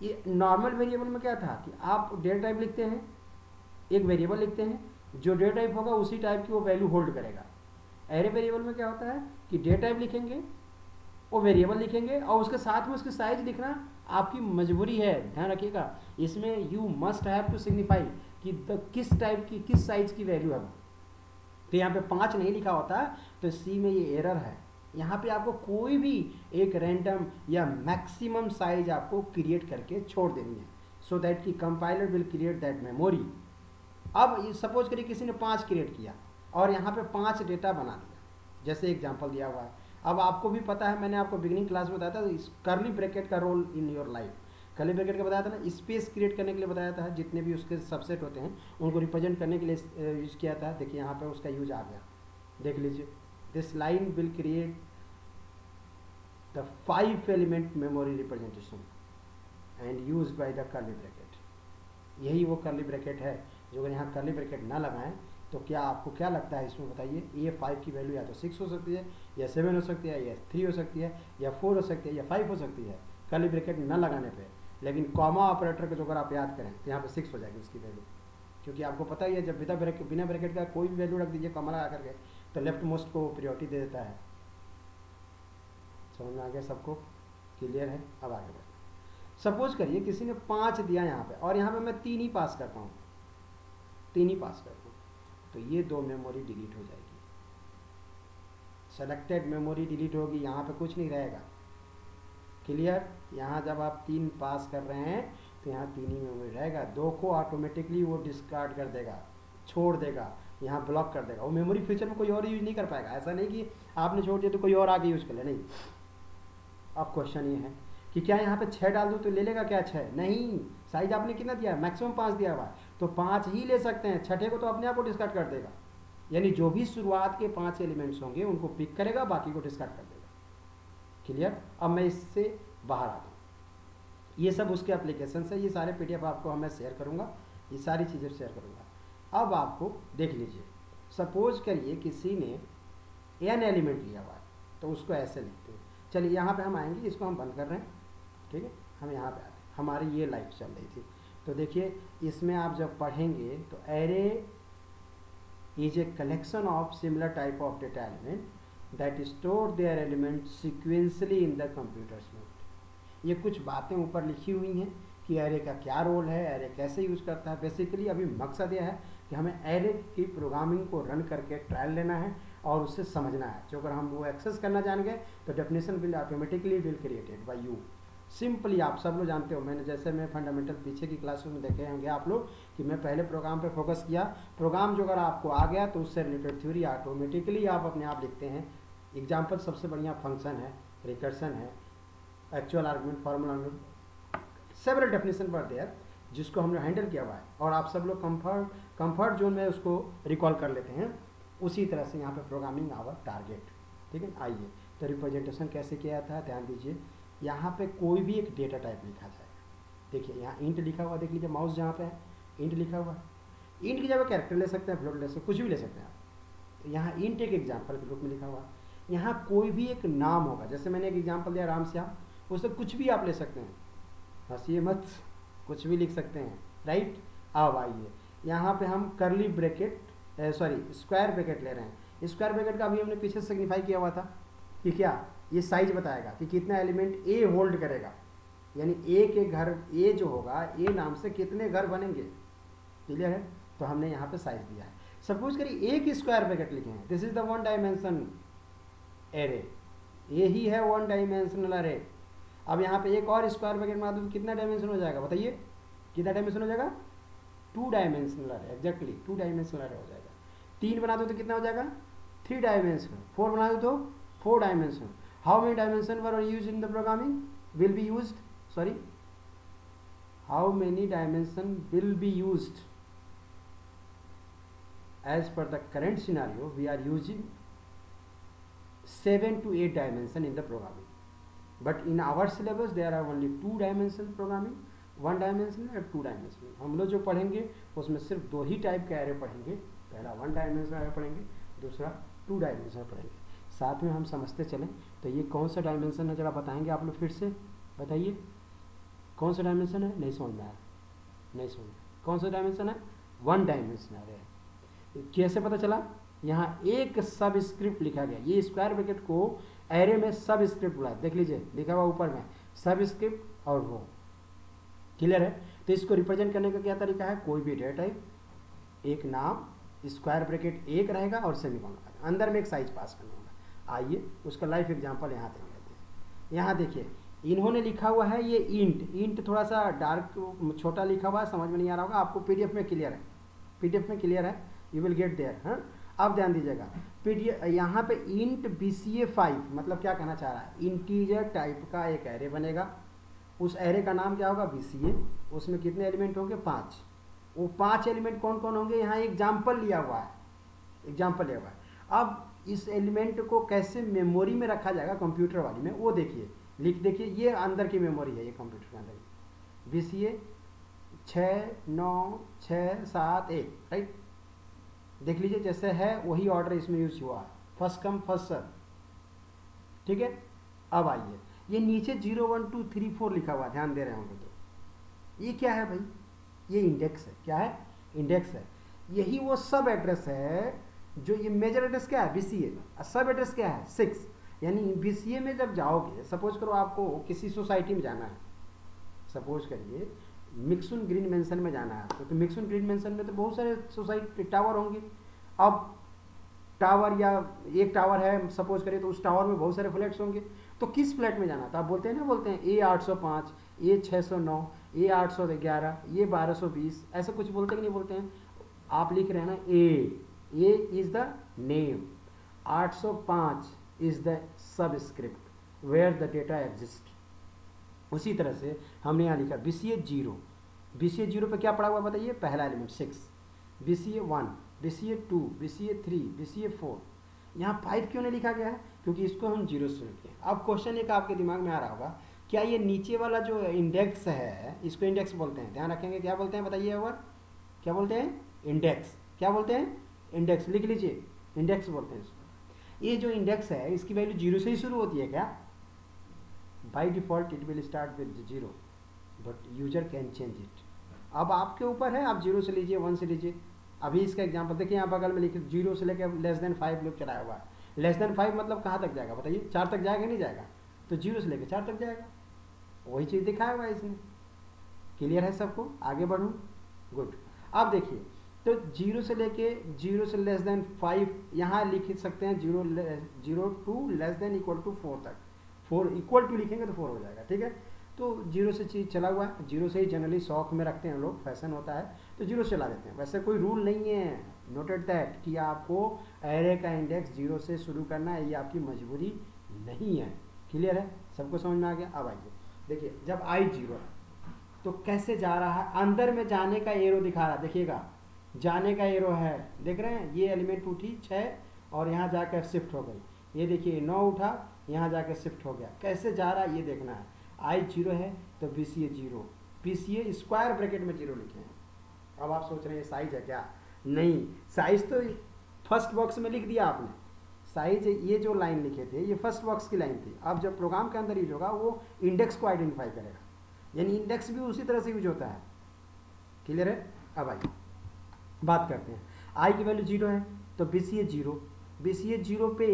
ये नॉर्मल वेरिएबल में क्या था कि आप डेटा टाइप लिखते हैं, एक वेरिएबल लिखते हैं, जो डेटा टाइप होगा उसी टाइप की वो वैल्यू होल्ड करेगा। एरे वेरिएबल में क्या होता है कि डेटा टाइप लिखेंगे, वो वेरिएबल लिखेंगे, और उसके साथ में उसकी साइज लिखना आपकी मजबूरी है, ध्यान रखिएगा। इसमें you must have to signify कि किस टाइप की, किस साइज की वैल्यू है वो। तो यहाँ पे 5 नहीं लिखा होता तो सी में ये एरर है। यहाँ पे आपको कोई भी एक रैंडम या मैक्सिमम साइज आपको क्रिएट करके छोड़ देनी है, सो दैट कि compiler will create that memory. अब सपोज करिए किसी ने 5 क्रिएट किया और यहाँ पे 5 डेटा बना दिया, जैसे एग्जांपल दिया हुआ है। अब आपको भी पता है, मैंने आपको बिगिनिंग क्लास में बताया था इस कर्ली ब्रैकेट का role in your life. Curly bracket का बताया था ना, स्पेस क्रिएट करने के लिए बताया था, जितने भी उसके सबसेट होते हैं उनको रिप्रेजेंट करने के लिए यूज किया था। देखिए यहाँ पे उसका यूज आ गया, देख लीजिए। This line will create the 5 element memory representation and use by the curly bracket. यही वो कर्ली ब्रैकेट है जो अगर यहाँ कर्ली ब्रैकेट ना लगाएं तो क्या आपको क्या लगता है इसमें, बताइए। ए 5 की वैल्यू या तो 6 हो सकती है, या 7 हो सकती है, या 3 हो सकती है, या 4 हो सकती है, या 5 हो सकती है, कर्ली ब्रैकेट न लगाने पे। लेकिन कॉमा ऑपरेटर को जो अगर आप याद करें तो यहाँ पे 6 हो जाएगी उसकी वैल्यू, क्योंकि आपको पता ही है जब बिना ब्रैकेट का कोई भी वैल्यू रख दीजिए कॉमा लगा करके तो लेफ्ट मोस्ट को प्रायोरिटी दे देता है। समझ में आ गया सबको, क्लियर है। अब आगे बढ़ते। सपोज करिए किसी ने 5 दिया यहाँ पे, और यहाँ पे मैं 3 ही पास करता हूँ, 3 ही पास करता हूँ, तो ये 2 मेमोरी डिलीट हो जाएगी, सेलेक्टेड मेमोरी डिलीट होगी, यहाँ पे कुछ नहीं रहेगा, क्लियर। यहाँ जब आप 3 पास कर रहे हैं तो यहाँ 3 ही मेमोरी रहेगा, 2 को ऑटोमेटिकली वो डिस्कार्ड कर देगा, छोड़ देगा, यहाँ ब्लॉक कर देगा। वो मेमोरी फ्यूचर में कोई और यूज नहीं कर पाएगा। ऐसा नहीं कि आपने छोड़ दिया तो कोई और आगे यूज कर ले, नहीं। अब क्वेश्चन ये है कि क्या यहाँ पे 6 डाल दूँ तो ले लेगा क्या 6? नहीं, साइज आपने कितना दिया, मैक्सिमम 5 दिया हुआ है, तो 5 ही ले सकते हैं, छठे को तो अपने आप को डिस्कार्ड कर देगा। यानी जो भी शुरुआत के 5 एलिमेंट्स होंगे उनको पिक करेगा, बाकी को डिस्कार्ड कर देगा, क्लियर। अब मैं इससे बाहर आता हूँ। ये सब उसके एप्लीकेशन है, ये सारे PDF आपको मैं शेयर करूँगा, ये सारी चीज़ें शेयर करूँगा। अब आपको देख लीजिए, सपोज करिए किसी ने n एलिमेंट लिया हुआ है तो उसको ऐसे लिखते हैं। चलिए यहाँ पे हम आएंगे, इसको हम बंद कर रहे हैं, ठीक है। हम यहाँ पे आते हैं, हमारी ये लाइफ चल रही थी, तो देखिए इसमें आप जब पढ़ेंगे तो array is a collection of similar type of data element that store their element sequentially in the computers में। ये कुछ बातें ऊपर लिखी हुई हैं कि एरे का क्या रोल है, एरे कैसे यूज करता है। बेसिकली अभी मकसद यह है कि हमें एरे की प्रोग्रामिंग को रन करके ट्रायल लेना है और उससे समझना है। जो अगर हम वो एक्सेस करना जान गए तो definition will automatically will created by you. Simply आप सब लोग जानते हो, मैंने जैसे मैं फंडामेंटल पीछे की क्लासों में देखे होंगे आप लोग कि मैं पहले प्रोग्राम पे फोकस किया। प्रोग्राम जो अगर आपको आ गया तो उससे रिलेटेड थ्योरी ऑटोमेटिकली आप अपने आप लिखते हैं। एग्जाम्पल सबसे बढ़िया फंक्शन है, रिकर्सन है, actual argument, formula, several definition पर देयर जिसको हमने हैंडल किया हुआ है और आप सब लोग कंफर्ट जोन में उसको रिकॉल कर लेते हैं। उसी तरह से यहाँ पे प्रोग्रामिंग आवर टारगेट। ठीक है, आइए तो रिप्रेजेंटेशन कैसे किया जाता है ध्यान दीजिए। यहाँ पे कोई भी एक डेटा टाइप लिखा जाएगा। देखिए यहाँ इंट लिखा हुआ, देख लीजिए माउस जहाँ पे है इंट लिखा हुआ है। इंट की जगह कैरेक्टर ले सकते हैं, फ्लोट ले सकते हैं, कुछ भी ले सकते हैं आप। यहाँ इंट एक एग्जाम्पल के रूप में लिखा हुआ है। यहाँ कोई भी एक नाम होगा, जैसे मैंने एक एग्जाम्पल दिया राम श्याम, उससे कुछ भी आप ले सकते हैं, हंसिए मत, कुछ भी लिख सकते हैं, राइट। अब आइए यहाँ पे हम करली ब्रैकेट स्क्वायर ब्रैकेट ले रहे हैं। स्क्वायर ब्रैकेट का अभी हमने पीछे सिग्निफाई किया हुआ था कि क्या ये साइज बताएगा कि कितना एलिमेंट ए होल्ड करेगा, यानी ए के घर, ए जो होगा ए नाम से कितने घर बनेंगे। क्लियर है, तो हमने यहाँ पे साइज दिया है। सपोज करिए एक स्क्वायर ब्रैकेट लिखे हैं, this is the one dimension array, ये ही है वन डायमेंशनल एरे। अब यहाँ पे एक और स्क्वायर ब्रैकेट बना दो तो कितना डायमेंशन हो जाएगा, बताइए कितना डायमेंशन हो जाएगा, 2 dimensional array, exactly 2 dimensional array हो जाएगा। 3 बना दो तो कितना हो जाएगा, 3 डायमेंशनल। 4 बना दो तो 4 dimensional. How many dimension were use in the programming will be used, sorry how many dimension will be used as per the current scenario we are using 7 to 8 dimension in the programming, but in our syllabus there are only 2 dimension programming, 1 dimensional और 2 dimensional। हम लोग जो पढ़ेंगे उसमें सिर्फ 2 ही type के array पढ़ेंगे, पहला 1 डायमेंशनल एरे पढ़ेंगे, दूसरा 2 डायमेंशनल पढ़ेंगे। साथ में हम समझते चलें तो ये कौन सा डायमेंशन है जरा बताएंगे आप लोग, फिर से बताइए कौन सा डायमेंशन है, नहीं समझ में आया, नहीं समझ में, कौन सा डायमेंशन है, 1 डायमेंशनल है। कैसे पता चला, यहाँ एक सब स्क्रिप्ट लिखा गया, ये स्क्वायर ब्रैकेट को एरे में सब स्क्रिप्ट बुलाया, देख लीजिए लिखा हुआ ऊपर में सब स्क्रिप्ट और रो। क्लियर है, तो इसको रिप्रेजेंट करने का क्या तरीका है, कोई भी डेटा टाइप, एक नाम, स्क्वायर ब्रैकेट एक रहेगा और सेमीकोलन रहेगा, अंदर में एक साइज पास करना होगा। आइए उसका लाइव एग्जाम्पल यहाँ देख लेते हैं। यहाँ देखिए इन्होंने लिखा हुआ है ये इंट थोड़ा सा डार्क छोटा लिखा हुआ है, समझ में नहीं आ रहा होगा आपको, पीडीएफ में क्लियर है, पीडीएफ में क्लियर है, यू विल गेट देयर। हाँ, अब ध्यान दीजिएगा, पीडीएफ यहाँ पे इंट BCA5 मतलब क्या कहना चाह रहा है, इंटीजर टाइप का एक एरे बनेगा, उस एरे का नाम क्या होगा BCA, उसमें कितने एलिमेंट होंगे 5, वो 5 एलिमेंट कौन कौन होंगे, यहाँ एग्जाम्पल लिया हुआ है, एग्जाम्पल लिया हुआ है। अब इस एलिमेंट को कैसे मेमोरी में रखा जाएगा कंप्यूटर वाली में, वो देखिए, लिख देखिए, ये अंदर की मेमोरी है, ये कंप्यूटर के अंदर BCA 6 9 6 7 1, राइट। देख लीजिए जैसे है वही ऑर्डर इसमें यूज हुआ है, फर्स्ट कम फर्स्ट सर्व, ठीक है। अब आइए ये नीचे 0 1 2 3 4 लिखा हुआ, ध्यान दे रहे होंगे तो ये क्या है भाई, ये इंडेक्स है, क्या है, इंडेक्स है। यही वो सब एड्रेस है जो ये मेजर एड्रेस क्या है BCA, सब एड्रेस क्या है 6, यानी BCA में जब जाओगे, सपोज करो आपको किसी सोसाइटी में जाना है, सपोज करिए मिक्सुन ग्रीन मेंशन में जाना है आपको, तो मिक्सुन ग्रीन मेंशन में तो बहुत सारे सोसाइटी टावर होंगे। अब टावर या एक टावर है सपोज करिए, तो उस टावर में बहुत सारे फ्लैट्स होंगे, तो किस फ्लैट में जाना था आप बोलते हैं ना, बोलते हैं A805, A609, A811, ये 1220, ऐसा कुछ बोलते कि नहीं बोलते हैं, आप लिख रहे हैं ना A is the name, 805 is the subscript where the data exist. उसी तरह से हमने यहाँ लिखा BCA 0, BCA 0 पे क्या पड़ा हुआ बताइए, पहला element 6, BCA 1, BCA 2, BCA 3, BCA 4, यहाँ 5 क्यों नहीं लिखा गया है, क्योंकि इसको हम 0 से शुरू किए। अब क्वेश्चन एक आपके दिमाग में आ रहा होगा, क्या ये नीचे वाला जो इंडेक्स है, इसको इंडेक्स बोलते हैं, ध्यान रखेंगे, क्या बोलते हैं बताइए ओवर, क्या बोलते हैं, इंडेक्स, क्या बोलते हैं, इंडेक्स, लिख लीजिए, इंडेक्स बोलते हैं इसको। ये जो इंडेक्स है इसकी वैल्यू 0 से ही शुरू होती है क्या, by default it will start with 0 but user can change it, अब आपके ऊपर है, आप 0 से लीजिए, 1 से लीजिए। अभी इसका एग्जांपल देखिए, यहाँ बगल में लिखे 0 से लेकर <5 लूप चलाया हुआ है। <5 मतलब कहाँ तक जाएगा बताइए? 4 तक जाएगा नहीं जाएगा? तो 0 से लेकर 4 तक जाएगा, वही चीज़ दिखाया हुआ है इसने। क्लियर है सबको? आगे बढ़ूँ? गुड। अब देखिए, तो 0 से लेके 0 से <5 यहाँ लिख सकते हैं 0 टू <4 तक। 4 इक्वल टू लिखेंगे तो 4 हो जाएगा, ठीक है। तो 0 से चीज़ चला हुआ है, 0 से ही जनरली शौक में रखते हैं लोग, फैशन होता है, तो 0 से चला देते हैं। वैसे कोई रूल नहीं है, नोटेड दैट, कि आपको एरे का इंडेक्स 0 से शुरू करना है, ये आपकी मजबूरी नहीं है। क्लियर है? सबको समझ में आ गया? अब आइए देखिए, जब i 0 है तो कैसे जा रहा है? अंदर में जाने का एरो दिखा रहा है, देखिएगा, जाने का एरो है, देख रहे हैं? ये एलिमेंट उठी 6 और यहाँ जाकर शिफ्ट हो गई। ये देखिए 9 उठा, यहाँ जाकर शिफ्ट हो गया। कैसे जा रहा है ये देखना है। i 0 है तो BCA 0, BCA स्क्वायर ब्रैकेट में 0 लिखे हैं। अब आप सोच रहे हैं साइज है क्या? नहीं, साइज तो फर्स्ट बॉक्स में लिख दिया आपने। साइज ये जो लाइन लिखे थे ये फर्स्ट बॉक्स की लाइन थी। अब जब प्रोग्राम के अंदर यूज होगा वो इंडेक्स को आइडेंटिफाई करेगा, यानी इंडेक्स भी उसी तरह से यूज होता है। क्लियर है? अब आइए बात करते हैं। i की वैल्यू 0 है तो BCA 0, BCA 0 पे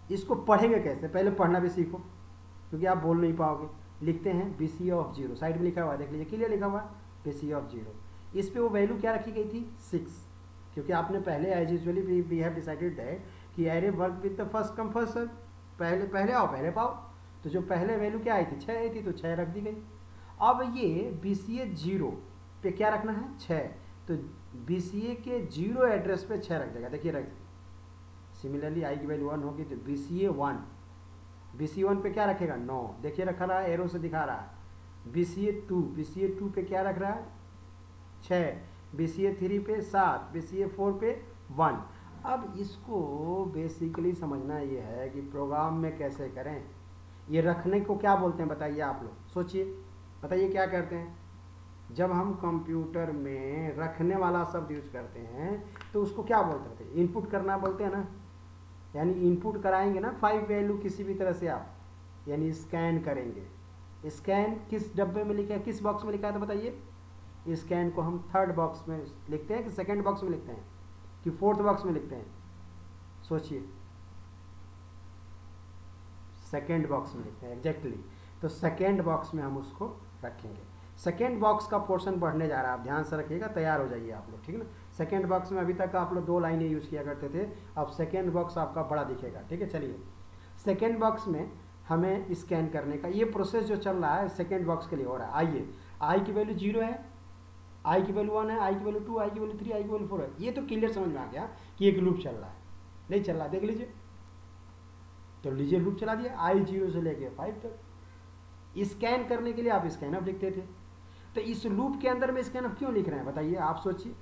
इसको पढ़ेंगे कैसे? पहले पढ़ना भी सीखो, क्योंकि आप बोल नहीं पाओगे। लिखते हैं BCA ऑफ 0, साइड में लिखा हुआ है, देख लीजिए, क्लियर लिखा हुआ है BCA ऑफ 0। इस पे वो वैल्यू क्या रखी गई थी? 6, क्योंकि आपने पहले as usually we have decided that कि array work with the first come first serve, पहले आओ पहले पाओ। तो जो पहले वैल्यू क्या आई थी? 6 आई थी, तो 6 रख दी गई। अब ये BCA 0 पे क्या रखना है? 6, तो BCA के 0 एड्रेस पे 6 रख देगा, देखिए रख। सिमिलरली i की वैल्यू 1 होगी तो BCA 1, BCA 1 पे क्या रखेगा? 9, देखिए रखा रहा है, एरो से दिखा रहा है। BCA 2 पे क्या रख रहा है? 6, BCA 3 पे 7, BCA 4 पे 1। अब इसको बेसिकली समझना ये है कि प्रोग्राम में कैसे करें। ये रखने को क्या बोलते हैं बताइए? आप लोग सोचिए, बताइए क्या करते हैं? जब हम कंप्यूटर में रखने वाला शब्द यूज करते हैं तो उसको क्या बोलते थे? इनपुट करना बोलते हैं ना, यानी इनपुट कराएंगे ना 5 वैल्यू किसी भी तरह से आप, यानी स्कैन करेंगे। स्कैन किस डब्बे में लिखा है, किस बॉक्स में लिखा है तो बताइए? स्कैन को हम 3rd बॉक्स में लिखते हैं कि 2nd बॉक्स में लिखते हैं कि 4th बॉक्स में लिखते हैं? सोचिए, 2nd बॉक्स में लिखते हैं एग्जैक्टली। तो 2nd बॉक्स में हम उसको रखेंगे। 2nd बॉक्स का पोर्शन बढ़ने जा रहा है, आप ध्यान से रखिएगा, तैयार हो जाइए आप लोग, ठीक है ना। 2nd बॉक्स में अभी तक आप लोग 2 लाइनें यूज़ किया करते थे, अब 2nd बॉक्स आपका बड़ा दिखेगा, ठीक है। चलिए, 2nd बॉक्स में हमें स्कैन करने का ये प्रोसेस जो चल रहा है 2nd बॉक्स के लिए हो रहा है। आइए, i की वैल्यू 0 है, i की वैल्यू 1 है, i की वैल्यू 2, i की वैल्यू 3, i की वैल्यू 4 है। ये तो क्लियर समझ में आ गया कि एक लूप चल रहा है, नहीं चल रहा है, देख लीजिए। तो लीजिए, लूप चला दिया i 0 से लेके 5 तक। स्कैन करने के लिए आप स्कैन अप लिखते थे, तो इस लूप के अंदर में स्कैन अप क्यों लिख रहे हैं बताइए? आप सोचिए,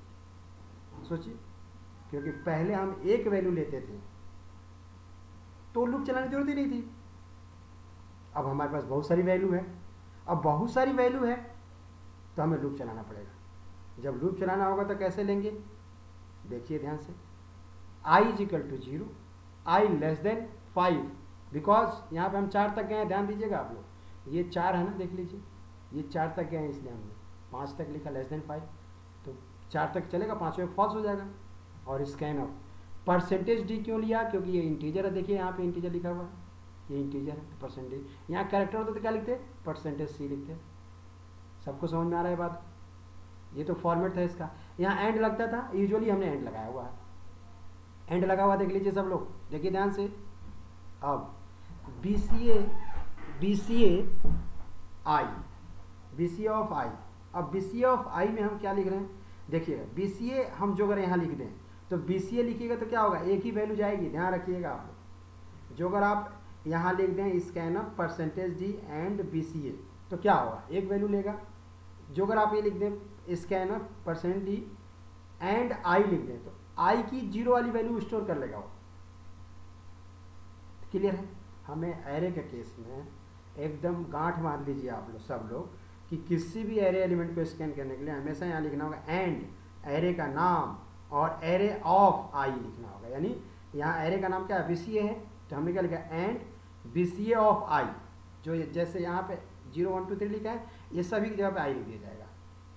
सोचिए, क्योंकि पहले हम एक वैल्यू लेते थे तो लूप चलाने की जरूरत ही नहीं थी। अब हमारे पास बहुत सारी वैल्यू है, अब बहुत सारी वैल्यू है तो हमें लूप चलाना पड़ेगा। जब लूप चलाना होगा तो कैसे लेंगे? देखिए ध्यान से, i = 0, i <5, बिकॉज यहाँ पे हम 4 तक गए हैं, ध्यान दीजिएगा आप लोग। ये 4 है ना, देख लीजिए, ये 4 तक गए हैं, इसलिए हमने 5 तक लिखा <5, तो 4 तक चलेगा, 5वें फॉल्स हो जाएगा। और स्कैन अप %d क्यों लिया? क्योंकि ये इंटीजर है, देखिए यहाँ पे इंटीजर लिखा हुआ है, ये इंटीजर है तो %। यहाँ कैरेक्टर होता तो क्या लिखते? %c लिखते। सबको समझ में आ रहा है बात? ये तो फॉर्मेट था इसका। यहाँ एंड लगता था, यूजुअली हमने एंड लगाया हुआ है, एंड लगा हुआ देख लीजिए सब लोग, देखिए ध्यान से। अब BCA ऑफ i, अब BCA ऑफ i में हम क्या लिख रहे हैं? देखिएगा, BCA हम जो अगर यहाँ लिख दें तो BCA लिखिएगा तो क्या होगा? एक ही वैल्यू जाएगी, ध्यान रखिएगा आप लोग। जो अगर आप यहाँ लिख दें scan up %d and BCA तो क्या होगा? एक वैल्यू लेगा। जो अगर आप ये लिख दें scan up %d and i लिख दें तो i की 0 वाली वैल्यू स्टोर कर लेगा वो। क्लियर है? हमें एरे के केस में एकदम गांठ मार लीजिए आप लोग, सब लोग, कि किसी भी एरे एलिमेंट को स्कैन करने के लिए हमेशा यहाँ लिखना होगा एंड एरे का नाम और एरे ऑफ i लिखना होगा। यानी यहाँ एरे का नाम क्या है? BCA है, तो हमने क्या लिखा? एंड BCA ऑफ i, जो जैसे यहाँ पे 0 1 2 3 लिखा है, ये सभी की जगह पे i लिख दिया जाएगा।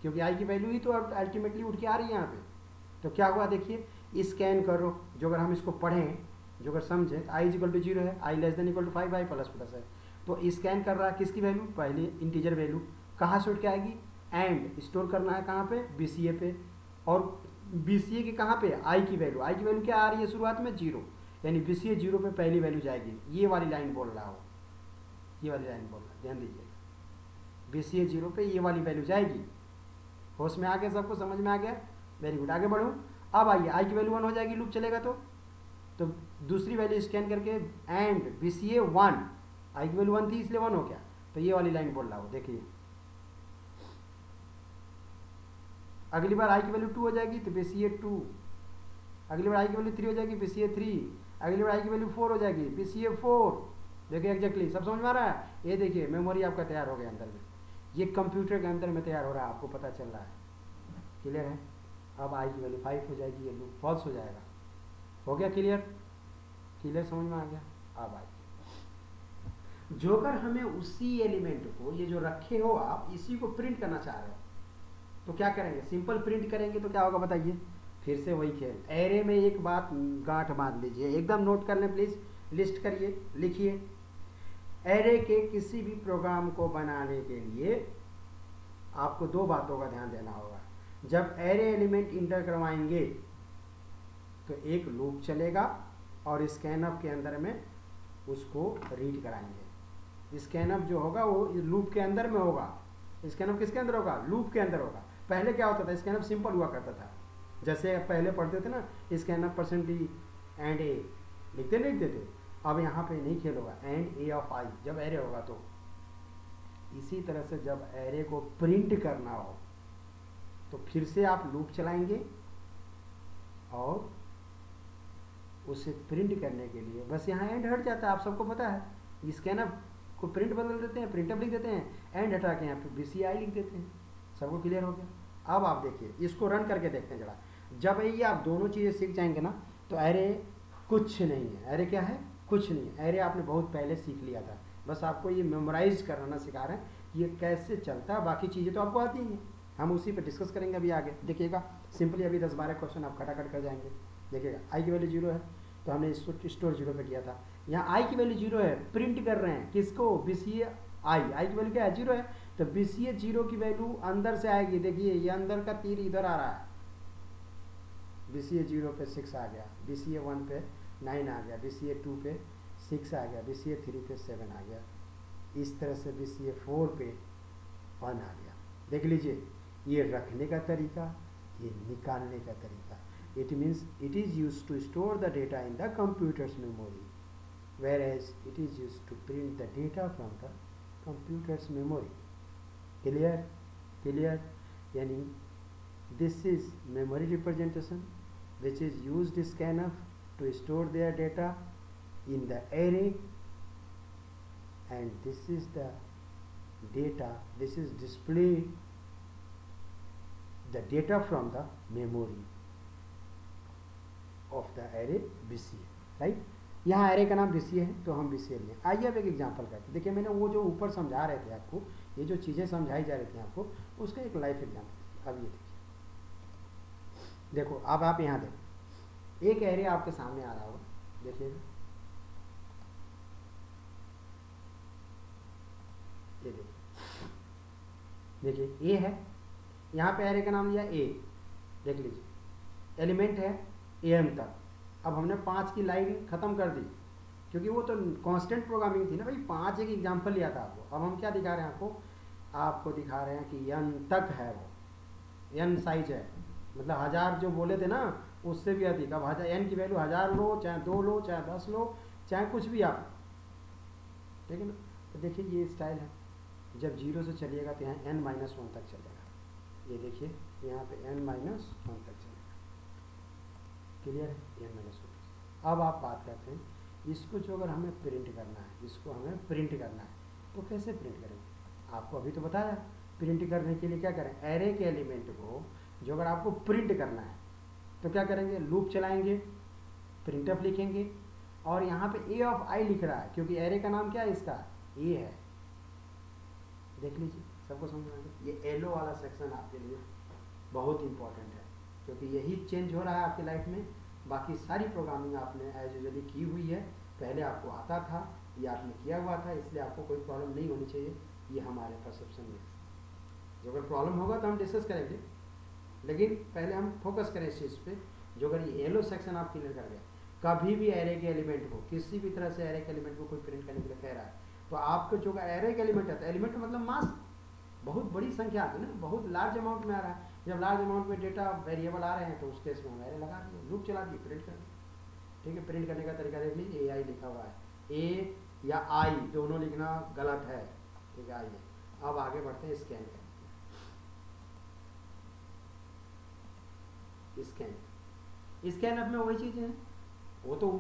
क्योंकि आई की वैल्यू ही तो अल्टीमेटली उठ के आ रही है यहाँ पे। तो क्या हुआ देखिए, स्कैन करो, जो अगर हम इसको पढ़ें, जो अगर समझें, तो आई इक्वल टू 0 है, I less than equal to 5, I plus plus है। तो स्कैन कर रहा है किसकी वैल्यू, पहले इंटीजर वैल्यू, कहाँ से उठ के आएगी, एंड स्टोर करना है कहाँ पे, बीसीए पे। और बीसीए के कहाँ पे, आई की वैल्यू क्या आ रही है शुरुआत में 0, यानी बीसीए 0 पे पहली वैल्यू जाएगी। ये वाली लाइन बोल रहा हो, ये वाली लाइन बोल रहा है, ध्यान दीजिए, बीसीए 0 पे ये वाली वैल्यू जाएगी। होश में आ गया, सबको समझ में आ गया, वेरी गुड। आगे बढ़ूँ, अब आइए आई की वैल्यू 1 हो जाएगी, लूप चलेगा तो दूसरी वैल्यू स्कैन करके एंड बीसीए 1, आई की वैल्यू 1 थी इसलिए 1 हो गया, तो ये वाली लाइन बोल रहा हो, देखिए। अगली बार आई की वैल्यू 2 हो जाएगी तो बीसीए 2, अगली बार आई की वैल्यू 3 हो जाएगी बीसीए 3, अगली बार आई की वैल्यू 4 हो जाएगी बीसीए 4। देखिए एग्जैक्टली सब समझ में आ रहा है। ये देखिए मेमोरी आपका तैयार हो गया अंदर में, ये कंप्यूटर के अंदर में तैयार हो रहा है, आपको पता चल रहा है, क्लियर है। अब आई की वैल्यू 5 हो जाएगी, ये लूप फॉल्स हो जाएगा। हो गया क्लियर, क्लियर समझ में आ गया। अब आइए, जो अगर हमें उसी एलिमेंट को, ये जो रखे हो आप, इसी को प्रिंट करना चाह रहे हो, तो क्या करेंगे, सिंपल प्रिंट करेंगे तो क्या होगा बताइए, फिर से वही खेल। एरे में एक बात गांठ बांध लीजिए, एकदम नोट कर लें प्लीज, लिस्ट करिए, लिखिए। एरे के किसी भी प्रोग्राम को बनाने के लिए आपको दो बातों का ध्यान देना होगा। जब एरे एलिमेंट इंटर करवाएंगे तो एक लूप चलेगा और स्कैनअप के अंदर में उसको रीड कराएंगे। स्कैनअप जो होगा वो लूप के अंदर में होगा। स्कैनअप किसके अंदर होगा, लूप के अंदर होगा। पहले क्या होता था, स्कैनअप सिंपल हुआ करता था, जैसे पहले पढ़ते थे ना, स्कैनअप %d एंड ए लिखते नहीं लिखते थे। अब यहाँ पे नहीं खेल होगा, एंड ए ऑफ आई जब एरे होगा तो। इसी तरह से जब एरे को प्रिंट करना हो तो फिर से आप लूप चलाएंगे और उसे प्रिंट करने के लिए बस यहाँ एंड हट जाता है, आप सबको पता है। स्कैनअप को प्रिंट बदल देते हैं, प्रिंटअप लिख देते हैं, एंड हटा के यहाँ पे बीसीआई लिख देते हैं। सबको क्लियर हो गया। अब आप देखिए, इसको रन करके देखते हैं जरा। जब ये आप दोनों चीज़ें सीख जाएंगे ना, तो एरे कुछ नहीं है। एरे क्या है, कुछ नहीं है। एरे आपने बहुत पहले सीख लिया था, बस आपको ये मेमोराइज कराना सिखा रहे हैं कि ये कैसे चलता है। बाकी चीज़ें तो आपको आती ही हैं, हम उसी पर डिस्कस करेंगे अभी आगे। देखिएगा सिंपली अभी 10-12 क्वेश्चन आप खटाखट कर जाएंगे। देखिएगा आई की वैल्यू 0 है तो हमने स्टोर 0 पे किया था। यहाँ आई की वैल्यू 0 है, प्रिंट कर रहे हैं किसको, बीसीए आई की वैल्यू क्या है, 0 है, तो बीसीए 0 की वैल्यू अंदर से आएगी। देखिए ये अंदर का तीर इधर आ रहा है, बीसीए 0 पे 6 आ गया, बीसीए 1 पे 9 आ गया, बीसीए 2 पे 6 आ गया, बीसीए 3 पे 7 आ गया, इस तरह से बीसीए 4 पे 1 आ गया। देख लीजिए, ये रखने का तरीका, ये निकालने का तरीका। It means it is used to store the data in the computer's memory, whereas it is used to print the data from the computer's memory. Clear? Clear? यानी this is memory representation which is used scanf to store their data in the array, and this is the data, this is display the data from the memory of the array BCA, right. यहाँ array का नाम BCA है तो हम BCA लिए। आइए अब एक एग्जांपल करते हैं। देखिए मैंने वो जो ऊपर समझा रहे थे आपको, ये जो चीज़ें समझाई जा रही थी आपको, उसका एक लाइफ एग्जांपल। अब ये देखिए, देखो अब आप यहाँ देखो, एक एरे आपके सामने आ रहा होगा, देखिएगा, ये देखिए ए है, यहाँ पे एरे का नाम लिया ए, देख लीजिए, एलिमेंट है एम तक। अब हमने 5 की लाइन ख़त्म कर दी, क्योंकि वो तो कांस्टेंट प्रोग्रामिंग थी ना भाई, 5 एक एग्जांपल लिया था आपको। अब हम क्या दिखा रहे हैं आपको दिखा रहे हैं कि एन तक है, वो एन साइज है, मतलब 1000 जो बोले थे ना उससे भी अधिक। अब एन की वैल्यू 1000 लो, चाहे 2 लो, चाहे 10 लो, चाहे कुछ भी आप, ठीक है ना। तो देखिए ये स्टाइल है, जब 0 से चलिएगा तो यहाँ n-1 तक चलेगा। ये देखिए यहाँ पे n-1 तक चलेगा, क्लियर है, n-1। अब आप बात करते हैं इसको, जो अगर हमें प्रिंट करना है, इसको हमें प्रिंट करना है तो कैसे प्रिंट करेंगे। आपको अभी तो बताया, प्रिंट करने के लिए क्या करें, एरे के एलिमेंट को जो अगर आपको प्रिंट करना है तो क्या करेंगे, लूप चलाएंगे, प्रिंटफ लिखेंगे, और यहाँ पे ए ऑफ आई लिख रहा है क्योंकि एरे का नाम क्या है, इसका ए है। देख लीजिए सबको समझ में आ गया? ये येलो वाला सेक्शन आपके लिए बहुत इंपॉर्टेंट है, क्योंकि यही चेंज हो रहा है आपकी लाइफ में। बाकी सारी प्रोग्रामिंग आपने एज यूजली की हुई है, पहले आपको आता था, ये आपने किया हुआ था, इसलिए आपको कोई प्रॉब्लम नहीं होनी चाहिए। ये हमारे परसेप्शन में, जो अगर प्रॉब्लम होगा तो हम डिस्कस करेंगे, लेकिन पहले हम फोकस करें इस चीज़ पे। जो अगर ये येलो सेक्शन आप क्लियर कर गए, कभी भी एरे के एलिमेंट को, किसी भी तरह से एरे के एलिमेंट को कोई प्रिंट करने के लिए कह रहा है, तो आपको जो एरे के एलिमेंट आता है, एलिमेंट मतलब मास, बहुत बड़ी संख्या आती है ना, बहुत लार्ज अमाउंट में आ रहा है। जब लार्ज अमाउंट में डेटा वेरिएबल आ रहे हैं तो उस केस में हम एरे लगा दिए, लूप चला दिए, प्रिंट कर दिए। ठीक है, प्रिंट करने का तरीका देख लीजिए, ए आई लिखा हुआ है, ए या आई दोनों लिखना गलत है। ठीक है, आइए अब आगे बढ़ते हैं, स्कैन करें। स्कैन में वही चीज़ है, वो तो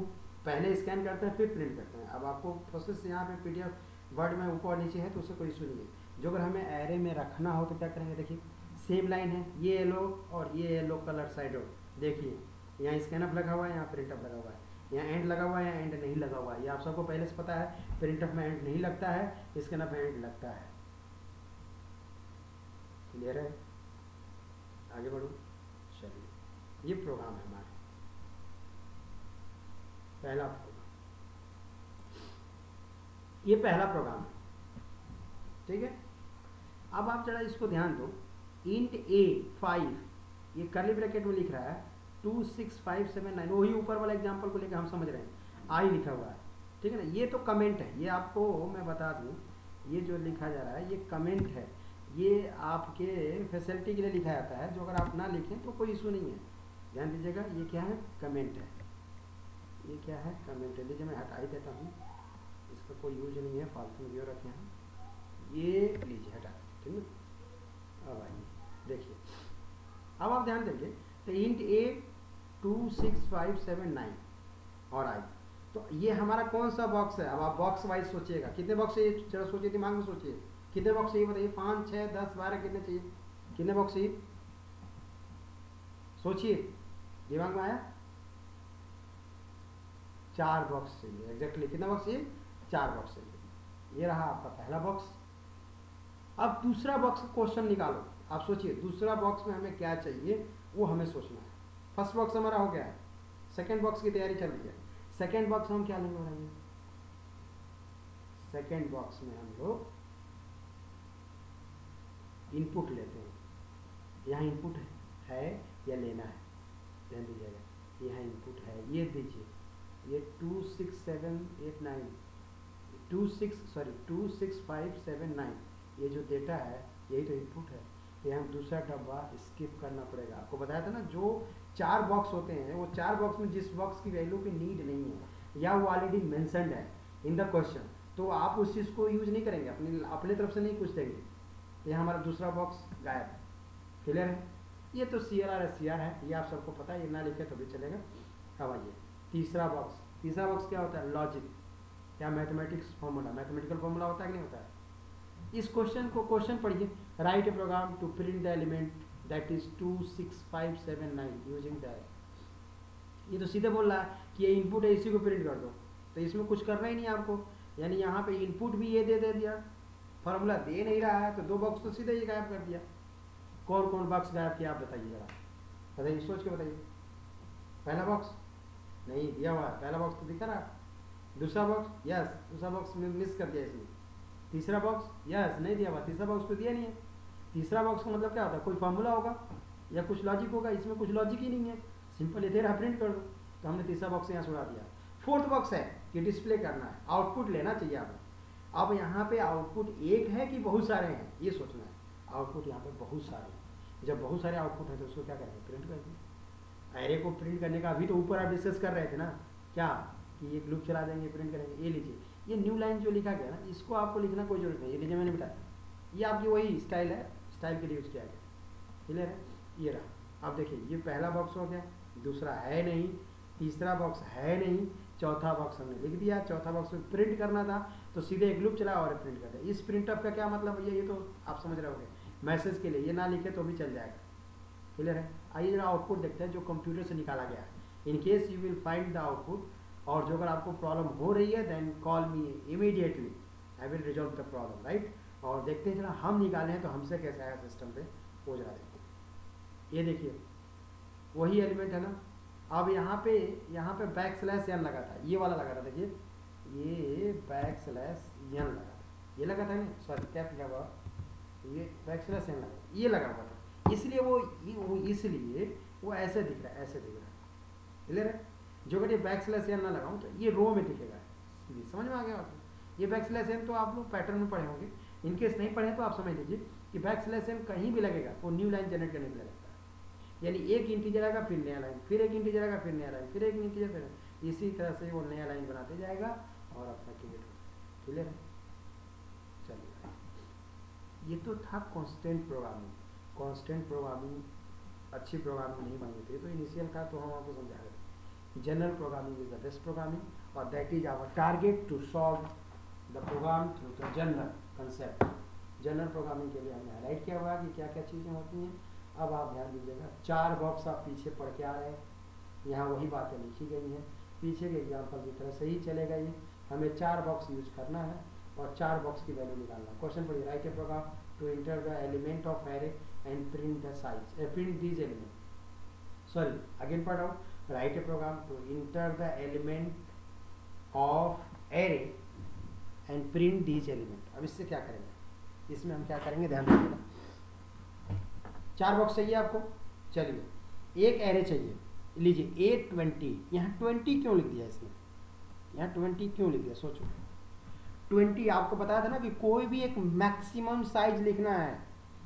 पहले स्कैन करते हैं फिर प्रिंट करते हैं। अब आपको प्रोसेस यहाँ पे पीडीएफ वर्ड में ऊपर नीचे है तो उससे कोई इशू नहीं है। जो अगर हमें एरे में रखना हो तो क्या करेंगे, देखिए सेम लाइन है, ये येलो और ये येलो कलर साइड हो, देखिए यहाँ स्कैनअप लगा हुआ है, यहाँ प्रिंटअप लगा हुआ है, यहाँ एंड लगा हुआ है, यहाँ एंड नहीं लगा हुआ है। ये आप सबको पहले से पता है, प्रिंटअप में एंड नहीं लगता है, स्कैनअप में एंड लगता है। क्लियर है? आगे बढ़ो, चलिए। ये प्रोग्राम है हमारा पहला प्रोग्राम, ये पहला प्रोग्राम है। ठीक है, अब आप जरा इसको ध्यान दो। इंट ए 5, ये कर्ली ब्रैकेट में लिख रहा है 26579, वही ऊपर वाला एग्जांपल को लेकर हम समझ रहे हैं, आई लिखा हुआ है। ठीक है ना, ये तो कमेंट है, ये आपको मैं बता दूं, ये जो लिखा जा रहा है ये कमेंट है, ये आपके फैसिलिटी के लिए लिखा जाता है। जो अगर आप ना लिखें तो कोई इशू नहीं है, ध्यान दीजिएगा। ये क्या है, कमेंट है, ये क्या है, कमेंट है। लीजिए मैं हटा ही देता हूँ, इसका कोई यूज नहीं है, फालतू में जो रखे हैं, ये लीजिए हटा, ठीक है। अब आइए देखिए, अब आप ध्यान देंगे तो इंट ए 26579 और आई, तो ये हमारा कौन सा बॉक्स है। अब आप बॉक्स वाइज सोचिएगा, कितने बॉक्स है, जरा सोचिए, दिमाग में सोचिए कितने बॉक्स चाहिए, बताइए 5 6 10 12 कितने चाहिए, कितने बॉक्स चाहिए, सोचिए, दिमाग में आया? 4 बॉक्स चाहिए, एग्जैक्टली कितना बॉक्स चाहिए, 4 बॉक्स चाहिए। ये रहा आपका पहला बॉक्स। अब दूसरा बॉक्स क्वेश्चन निकालो, आप सोचिए दूसरा बॉक्स में हमें क्या चाहिए, वो हमें सोचना है। फर्स्ट बॉक्स हमारा हो गया है, सेकेंड बॉक्स की तैयारी चल रही है। सेकेंड बॉक्स में हम क्या लेंगे बताइए, सेकेंड बॉक्स में हम लोग इनपुट लेते हैं। यहाँ इनपुट है या लेना है, ध्यान दीजिएगा, यहाँ इनपुट है, ये दीजिए, ये 26579, ये जो डेटा है यही तो इनपुट है। तो यहाँ दूसरा डब्बा स्किप करना पड़ेगा। आपको बताया था ना, जो 4 बॉक्स होते हैं, वो 4 बॉक्स में जिस बॉक्स की वैल्यू की नीड नहीं है या वो ऑलरेडी मेंशन्ड है इन द क्वेश्चन, तो आप उस चीज़ को यूज नहीं करेंगे, अपने तरफ से नहीं कुछ देंगे। यहाँ हमारा दूसरा बॉक्स गायब है। क्लियर है? ये तो CLR है, ये आप सबको पता है, ये ना लिखे तो भी चलेगा। अब आइए तीसरा बॉक्स। तीसरा बॉक्स क्या होता है, लॉजिक या मैथमेटिक्स फार्मूला, मैथमेटिकल फार्मूला होता है कि नहीं होता है। इस क्वेश्चन को, क्वेश्चन पढ़िए, write a program to print the element that is 26579 using the, ये तो सीधे बोल रहा है कि ये इनपुट है, इसी को प्रिंट कर दो, तो इसमें कुछ करना ही नहीं आपको। यानी यहाँ पे इनपुट भी ये दे दिया, फार्मूला दे नहीं रहा है, तो 2 बॉक्स तो सीधे ये गायब कर दिया। कौन कौन बॉक्स गायब किया आप बताइए जरा, बताइए, सोच के बताइए। पहला बॉक्स नहीं दिया हुआ है, पहला बॉक्स तो दिखा रहा है। दूसरा बॉक्स, यस, दूसरा बॉक्स में मिस कर दिया इसने। तीसरा बॉक्स, यस, नहीं दिया हुआ, तीसरा बॉक्स तो दिया नहीं है। तीसरा बॉक्स का मतलब क्या होता है, कोई फार्मूला होगा या कुछ लॉजिक होगा, इसमें कुछ लॉजिक ही नहीं है, सिंपल ये दे रहा प्रिंट कर दो, तो हमने तीसरा बॉक्स यहाँ छुड़ा दिया। फोर्थ बॉक्स है कि डिस्प्ले करना है, आउटपुट लेना चाहिए आपको। अब यहाँ पे आउटपुट एक है कि बहुत सारे हैं, ये सोचना है। आउटपुट यहाँ पे बहुत सारे हैं, जब बहुत सारे आउटपुट हैं तो उसको क्या करेंगे, प्रिंट कर देंगे। एरे को प्रिंट करने का अभी तो ऊपर आप डिस्कस कर रहे थे ना, क्या कि एक लूप चला देंगे, प्रिंट करेंगे। ये लीजिए, ये न्यू लाइन जो लिखा गया ना, इसको आपको लिखना कोई जरूरत नहीं, ये लीजिए मैंने बताया, ये आपकी वही स्टाइल है, स्टाइल के लिए यूज किया गया। क्लियर है? ये रहा। अब देखिए, ये पहला बॉक्स हो गया, दूसरा है नहीं, तीसरा बॉक्स है नहीं, चौथा बॉक्स हमने लिख दिया। चौथा बॉक्स में प्रिंट करना था तो सीधे एक लूप चलाया और प्रिंट कर दिया। इस प्रिंटअप का क्या मतलब है, ये तो आप समझ रहे होंगे, मैसेज के लिए, ये ना लिखे तो भी चल जाएगा। क्लियर है? आइए जरा आउटपुट देखते हैं जो कंप्यूटर से निकाला गया है। In case you will find the output, और जो अगर आपको प्रॉब्लम हो रही है then call me immediately, I will resolve the problem, right. और देखते हैं जरा हम निकाले हैं तो हमसे कैसे आया सिस्टम पे, वो जरा देखिए। ये देखिए वही एलिमेंट है ना। अब यहाँ पे बैक स्लैश एन लगा था, ये वाला लगा था, देखिए ये बैक स्लैश एन लगा था, ये लगा था ना, सॉरी क्या लगा हुआ, ये बैक स्लैश एन लगा, ये लगा हुआ था, इसलिए इसलिए वो ऐसे दिख रहा है, ऐसे दिख रहा है, क्लियर है। जो अगर ये बैक स्लैश एन ना लगाऊं तो ये रो में दिखेगा, समझ में आ गया आपको। ये बैक स्लैश एन तो आप लोग पैटर्न में पढ़े होंगे, इनकेस नहीं पढ़े तो आप समझ लीजिए कि बैक स्लैश एन कहीं भी लगेगा वो न्यू लाइन जनरेट करने के लिए लगता है। यानी एक इंटीजर आएगा फिर नया लाइन, फिर एक इंटीजर आएगा फिर नया लाइन, फिर एक इंटीजर, फिर इसी तरह से वो नया लाइन बनाते जाएगा और अपना क्रिएट होगा, क्लियर है। चलिए ये तो था कांस्टेंट प्रोग्रामिंग। कांस्टेंट प्रोग्रामिंग अच्छी प्रोग्रामिंग नहीं मांगी थी, तो इनिशियल का तो हम आपको समझा रहे। General programming is the best programming और that is our target to solve the program through the general concept. General programming के लिए हमने हाईलाइट किया हुआ कि क्या क्या चीज़ें होती हैं। अब आप ध्यान दीजिएगा, 4 बॉक्स आप पीछे पढ़ के आ रहे हैं, यहाँ वही बातें लिखी गई हैं, पीछे के एग्जाम्पल की तरह से ही चलेगा ये। हमें 4 बॉक्स यूज करना है और 4 बॉक्स की वैल्यू निकालना। क्वेश्चन पढ़िए, write a program to enter the element of array and print the size, print these element, sorry again पढ़ रहा हूँ, write a program to enter the element of array and print these element. अब इससे क्या करेंगे, इसमें हम क्या करेंगे, ध्यान रखिएगा। 4 बॉक्स चाहिए आपको, चलिए एक एरे चाहिए, लीजिए A20, यहाँ 20 क्यों लिख दिया इसने, यहाँ 20 क्यों लिख दिया, सोचो। 20 आपको बताया था ना कि कोई भी एक मैक्सिमम साइज लिखना है,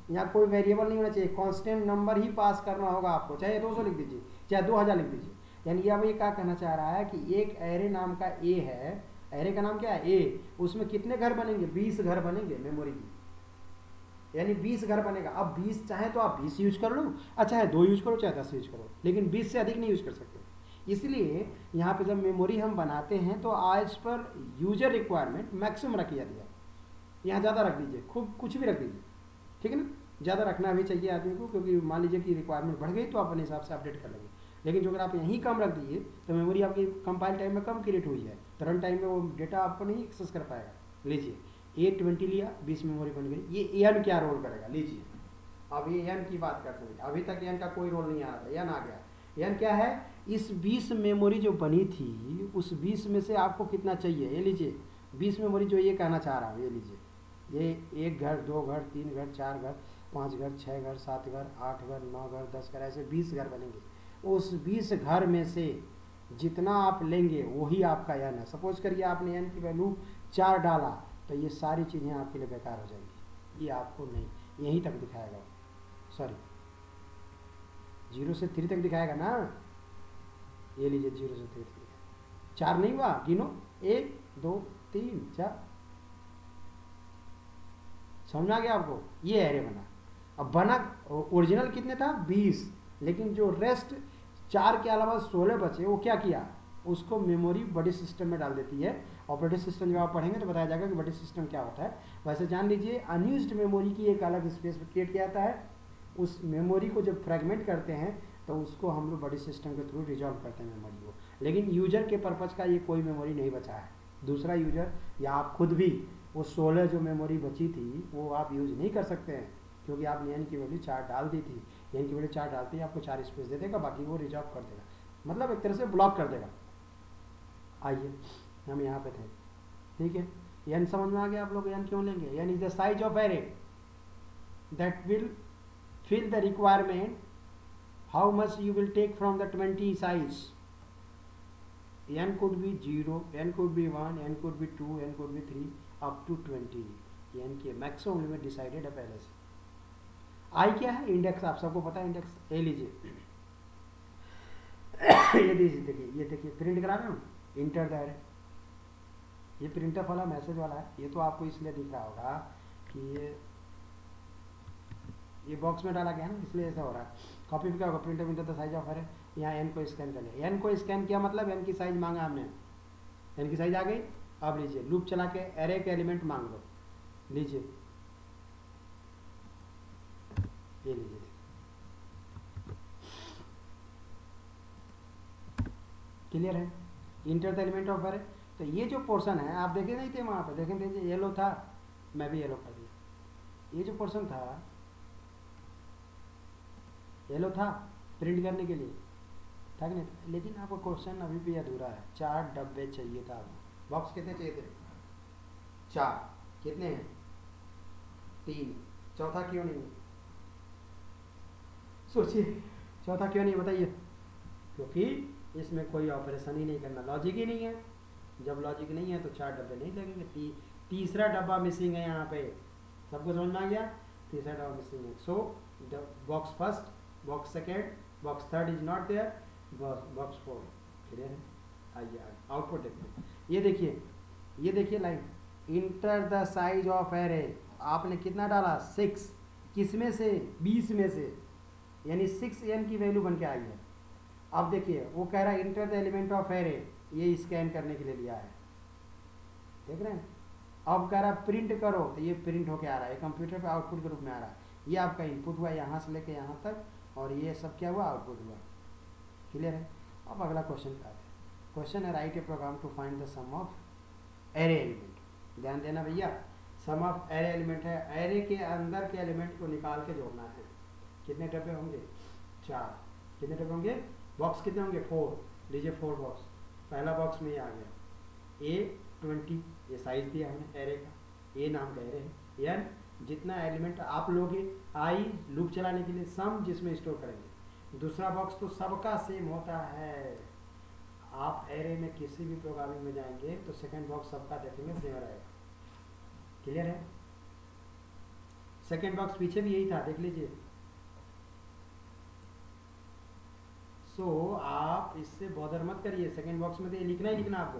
यहाँ कोई वेरिएबल नहीं होना चाहिए, कांस्टेंट नंबर ही पास करना होगा आपको, चाहे 200 लिख दीजिए चाहे 2000 लिख दीजिए। यानी अब ये क्या कहना चाह रहा है कि एक एरे नाम का ए है, एरे का नाम क्या है ए, उसमें कितने घर बनेंगे, 20 घर बनेंगे मेमोरी की, यानी 20 घर बनेगा। अब 20 चाहे तो आप 20 यूज कर लो, चाहे 2 यूज करो चाहे 10 यूज करो, लेकिन 20 से अधिक नहीं यूज कर सकते। इसलिए यहाँ पे जब मेमोरी हम बनाते हैं तो आज पर यूजर रिक्वायरमेंट मैक्सिमम रख दिया, यहाँ ज़्यादा रख दीजिए, खूब कुछ भी रख दीजिए, ठीक है ना। ज़्यादा रखना भी चाहिए आदमी को, क्योंकि मान लीजिए कि रिक्वायरमेंट बढ़ गई तो आप अपने हिसाब से अपडेट कर लेंगे। लेकिन जो अगर आप यहीं कम रख दीजिए तो मेमोरी आपकी कंपाइल टाइम में कम क्रिएट हुई है, तो रन टाइम में वो डेटा आपको नहीं एक्सेस कर पाएगा। लीजिए A20 लिया, 20 मेमोरी बन गई। ये एन क्या रोल करेगा, लीजिए अब ये एन की बात करते हैं। अभी तक एन का कोई रोल नहीं आ रहा था, एन आ गया। एन क्या है, इस 20 मेमोरी जो बनी थी उस 20 में से आपको कितना चाहिए, ये लीजिए 20 मेमोरी जो ये कहना चाह रहा हूँ, ये लीजिए, ये 1 घर 2 घर 3 घर 4 घर 5 घर 6 घर 7 घर 8 घर 9 घर 10 घर, ऐसे 20 घर बनेंगे। उस 20 घर में से जितना आप लेंगे वही आपका एन है। सपोज करिए आपने एन की वैल्यू 4 डाला तो ये सारी चीज़ें आपके लिए बेकार हो जाएंगी, ये आपको नहीं, यहीं तक दिखाएगा, सॉरी 0 से 3 तक दिखाएगा ना, ये लीजिए 0 से 3 तक। 4 नहीं हुआ, गिनो 1 2 3 4, समझ आ गया आपको, ये एरे बना। अब बना ओरिजिनल कितने था 20, लेकिन जो रेस्ट 4 के अलावा 16 बचे वो क्या किया, उसको मेमोरी बड़े सिस्टम में डाल देती है। ऑपरेटिंग सिस्टम जब आप पढ़ेंगे तो बताया जाएगा कि बड़े सिस्टम क्या होता है। वैसे जान लीजिए अनयूज्ड मेमोरी की एक अलग स्पेस क्रिएट किया जाता है, उस मेमोरी को जब फ्रेगमेंट करते हैं तो उसको हम लोग बड़े सिस्टम के थ्रू रिजॉल्व करते हैं मेमोरी को। लेकिन यूजर के पर्पज़ का ये कोई मेमोरी नहीं बचा है, दूसरा यूजर या आप खुद भी वो 16 जो मेमोरी बची थी वो आप यूज नहीं कर सकते हैं, क्योंकि आपने एन की वैल्यू 4 डाल दी थी। एन की वैल्यू 4 डालते ही आपको 4 स्पेस दे देगा, बाकी वो रिजॉल्व कर देगा, मतलब एक तरह से ब्लॉक कर देगा। आइए हम यहाँ पे थे, ठीक है। एन समझ में आ गया आप लोग, एन क्यों लेंगे, n is the size of array that will fill the requirement, how much you will take from the 20 size. N could be 0, N could be 1, N could be 2, N could be 3 up to 20। N की maximum limit decided है पहले से। I क्या है, index, आप सबको पता है इंडेक्स। ए लीजिए ये देखिए प्रिंट करा रहे हूँ, इंटर द एरे, ये प्रिंटअप वाला मैसेज वाला है। ये तो आपको इसलिए दिख रहा होगा कि ये बॉक्स में डाला गया है ना, इसलिए ऐसा हो रहा है। कॉपी भी क्या होगा, print inter the size of array, यहाँ एन को स्कैन कर लिया। एन को स्कैन किया मतलब एन की साइज मांगा हमने, एन की साइज आ गई। अब लीजिए लूप चला के एरे के एलिमेंट मांग लो, लीजिए ये लीजिए, क्लियर है, inter the element of array. तो ये जो पोर्शन है आप देखे नहीं थे वहाँ पे, देखें थे येलो था, मैं भी येलो कर दिया, ये जो पोर्शन था येलो था प्रिंट करने के लिए, था कि नहीं था? लेकिन आपका क्वेश्चन अभी भी अधूरा है। 4 डब्बे चाहिए था आपको। बॉक्स कितने चाहिए थे? 4। कितने हैं? 3। चौथा क्यों नहीं? सोचिए चौथा क्यों नहीं बताइए। क्योंकि इसमें कोई ऑपरेशन ही नहीं करना, लॉजिक ही नहीं है। जब लॉजिक नहीं है तो 4 डब्बे नहीं लगेंगे। तीसरा डब्बा मिसिंग है यहाँ पे, सबको समझ में आ गया? तीसरा डब्बा मिसिंग है। So box first, box second, box third is not there, box 4 clear है। आइए आउटपुट देखते हैं। ये देखिए line, enter the size of array. आपने कितना डाला? 6। किस में से? 20 में से, यानी 6n की वैल्यू बन के आई है। अब देखिए वो कह रहा है inter the element of array, ये स्कैन करने के लिए लिया है, देख रहे हैं। अब कह रहा है प्रिंट करो, तो ये प्रिंट होके आ रहा है, कंप्यूटर पे आउटपुट के रूप में आ रहा है। ये आपका इनपुट हुआ यहाँ से लेके यहाँ तक, और ये सब क्या हुआ? आउटपुट हुआ। क्लियर है। अब अगला क्वेश्चन पे आते हैं। क्वेश्चन है write a program to find the sum of array element. ध्यान देना भैया, सम ऑफ एरे एलिमेंट है, एरे के अंदर के एलिमेंट को निकाल के जोड़ना है। कितने डब्बे होंगे? 4। कितने डब्बे होंगे? बॉक्स कितने होंगे? 4। लीजिए 4 बॉक्स। पहला बॉक्स में ये आ गया A20, ये साइज दिया हमने एरे का, ए नाम का एरे है। यार जितना एलिमेंट आप लोगे आई लूप चलाने के लिए, सम जिसमें स्टोर करेंगे। दूसरा बॉक्स तो सबका सेम होता है। आप एरे में किसी भी प्रोग्रामिंग में जाएंगे तो सेकंड बॉक्स सबका देखेंगे सेम रहेगा। क्लियर है। सेकंड बॉक्स पीछे भी यही था, देख लीजिए। सो आप इससे बॉदर मत करिए, सेकंड बॉक्स में तो ये लिखना ही लिखना आपको,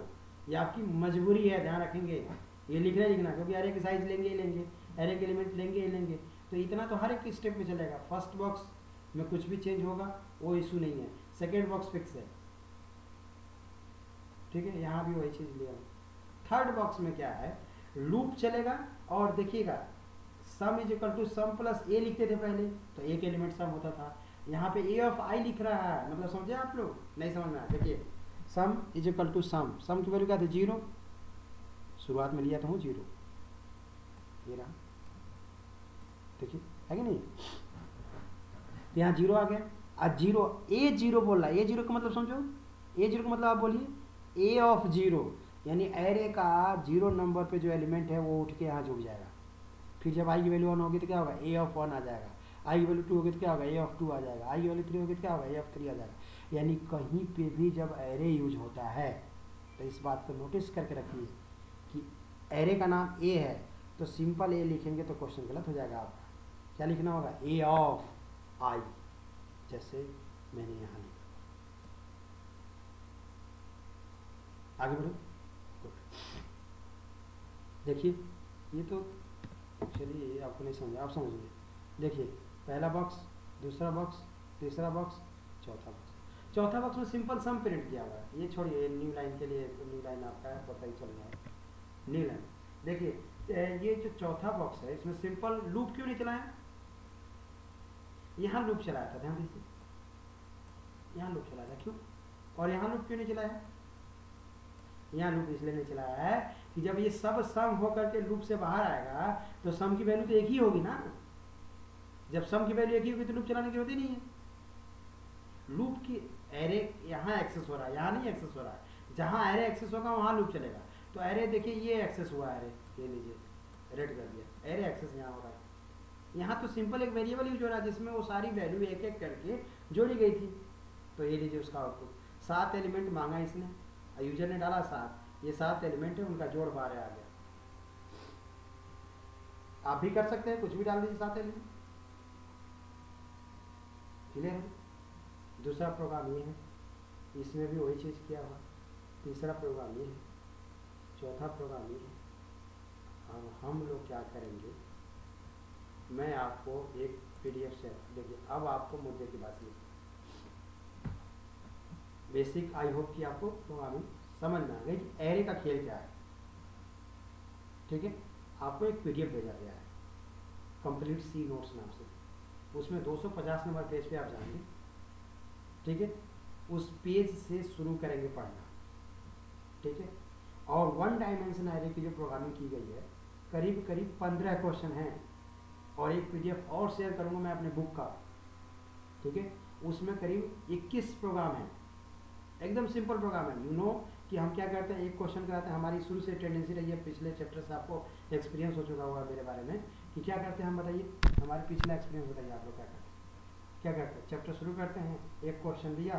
ये आपकी मजबूरी है, ध्यान रखेंगे। ये लिखना ही लिखना, क्योंकि एरे की साइज लेंगे ही लेंगे, एरे के एलिमेंट लेंगे ही लेंगे, तो इतना तो हर एक स्टेप में चलेगा। फर्स्ट बॉक्स में कुछ भी चेंज होगा वो इशू नहीं है, सेकेंड बॉक्स फिक्स है। ठीक है, यहाँ भी वही चीज़ लिया। थर्ड बॉक्स में क्या है? लूप चलेगा, और देखिएगा sum is equal to sum plus A लिखते थे पहले, तो एक एलिमेंट सम होता था। यहाँ पे ए ऑफ आई लिख रहा है, मतलब समझे आप लोग? नहीं समझ में आया? देखिए सम इज इक्वल टू सम, सम की वैल्यू क्या थी? 0। शुरुआत में लिया था हूँ 0, ये रहा, देखिए है कि नहीं? यहाँ 0 आ गया। आज 0 A0 बोल रहा है। A0 का मतलब समझो, A0 का मतलब आप बोलिए ए ऑफ 0, यानी एरे का 0 नंबर पे जो एलिमेंट है वो उठ के यहाँ जुड़ जाएगा। फिर जब आई की वैल्यू 1 होगी तो क्या होगा? ए ऑफ 1 आ जाएगा। आई की वैल्यू 2 होगी तो क्या होगा? ए ऑफ 2 आ जाएगा। आई की वैल्यू 3 होगी तो क्या होगा? ए ऑफ 3 आ जाएगा। यानी कहीं पे भी जब एरे यूज होता है तो इस बात को नोटिस करके रखिए कि एरे का नाम ए है तो सिंपल ए लिखेंगे तो क्वेश्चन गलत हो जाएगा आपका। क्या लिखना होगा? ए ऑफ आई, जैसे मैंने यहाँ लिखा। आगे बढ़ो। देखिए ये तो चलिए आपको नहीं समझा, आप समझिए। देखिए पहला बॉक्स, दूसरा बॉक्स, तीसरा बॉक्स, चौथा बॉक्स। चौथा बॉक्स में सिंपल सम प्रिंट किया हुआ है। ये छोड़िए, न्यू लाइन के लिए तो न्यू लाइन आपका है, पता ही चल रहा है। न्यू लाइन देखिए, ये जो चौथा बॉक्स है इसमें सिंपल लूप क्यों नहीं चलाया? यहाँ लूप चलाया था, ध्यान दीजिए, यहाँ लूप चलाया था, क्यों? और यहाँ लूप क्यों नहीं चलाया? यहाँ लूप इसलिए नहीं चलाया है कि जब ये सब सम होकर के लूप से बाहर आएगा तो सम की वैल्यू तो एक ही होगी ना। जब सम की वैल्यू एक ही होगी तो लूप चलाने की जरूरत ही नहीं है। लूप की एरे यहाँ एक्सेस हो रहा है, यहाँ नहीं एक्सेस हो रहा है। जहाँ एरे एक्सेस होगा वहाँ लूप चलेगा। तो एरे देखिए ये एक्सेस हुआ, एरे ये लीजिए रेड कर दिया, एरे एक्सेस यहाँ हो रहा है। यहाँ तो सिंपल एक वेरिएबल यूज हो रहा है जिसमें वो सारी वैल्यू एक एक करके जोड़ी गई थी। तो ये लीजिए उसका आउटपुट, 7 एलिमेंट मांगा इसने, यूजर ने डाला 7, ये 7 एलिमेंट है, उनका जोड़ बाहर आ गया। आप भी कर सकते हैं, कुछ भी डाल दीजिए 7 एलिमेंट। क्लियर है। दूसरा प्रोग्राम ये है, इसमें भी वही चीज़ किया हुआ। तीसरा प्रोग्राम ये है, चौथा प्रोग्राम ये है। अब हम लोग क्या करेंगे, मैं आपको एक PDF से देखिए। अब आपको मुद्दे की बात समझिए। बेसिक आई होप कि आपको प्रोग्रामिंग समझ में आ गई कि एरे का खेल क्या है। ठीक है, आपको एक PDF भेजा गया है कंप्लीट सी नोट्स नाम से, उसमें 250 नंबर पेज पे आप जाएंगे। ठीक है, उस पेज से शुरू करेंगे पढ़ना। ठीक है, और 1 डायमेंशन एरे की जो प्रोग्रामिंग की गई है, करीब करीब 15 क्वेश्चन हैं। और एक PDF और शेयर करूँगा मैं अपने बुक का, ठीक है। उसमें करीब 21 प्रोग्राम है, एकदम सिंपल प्रोग्राम है। यू नो कि हम क्या करते हैं, एक क्वेश्चन कराते हैं। हमारी शुरू से टेंडेंसी रही है, पिछले चैप्टर से आपको एक्सपीरियंस हो चुका होगा मेरे बारे में कि क्या करते हैं हम, बताइए हमारे पिछला एक्सपीरियंस बताइए आप लोग क्या करते हैं। चैप्टर शुरू करते हैं, एक क्वेश्चन दिया,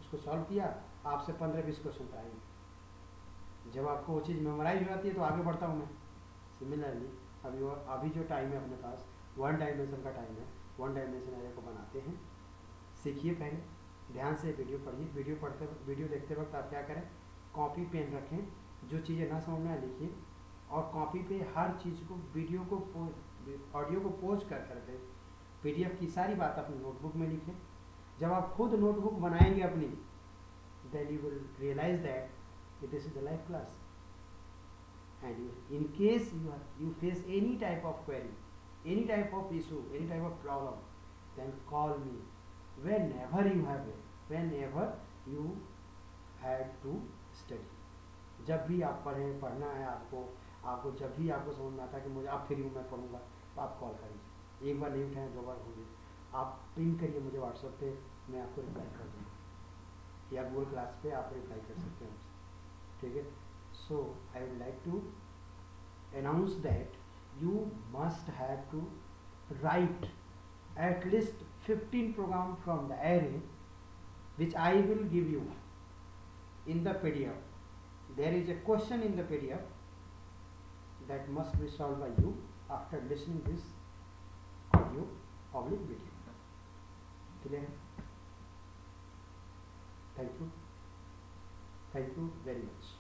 उसको सॉल्व किया, आपसे 15-20 क्वेश्चन कराएंगे। जब आपको वो चीज़ मेमोराइज हो जाती है तो आगे बढ़ता हूँ मैं। सिमिलरली अभी जो टाइम है अपने पास, 1 डायमेंशन का टाइम है, 1 डायमेंशन एरे को बनाते हैं। सीखिए, पहले ध्यान से वीडियो पढ़िए। वीडियो देखते वक्त आप क्या करें, कॉपी पेन रखें, जो चीज़ें ना समझ में लिखिए, और कॉपी पे हर चीज़ को, वीडियो को, ऑडियो को पोज कर करके PDF की सारी बात अपनी नोटबुक में लिखें। जब आप खुद नोटबुक बनाएंगे अपनी, then you will realize that this is the life class. And in case you face any type of query, any type of issue, any type of problem, then call me whenever you had to study. जब भी आप पढ़ना है आपको जब भी आपको समझ में आता है कि मुझे आप फ्री हूँ मैं पढ़ूंगा, तो आप कॉल करिए। एक बार नहीं उठाएं, 2 बार होंगे, आप पिंग करिए मुझे व्हाट्सएप पे, मैं आपको रिप्लाई कर दूँगा, या गूगल क्लास पे आप रिप्लाई कर सकते हैं मुझसे, ठीक है। So I would like to announce that you must have to write at least 15 program from the array which I will give you in the PDF. There is a question in the PDF that must be solved by you after listening this audio public video. Clear? Thank you very much.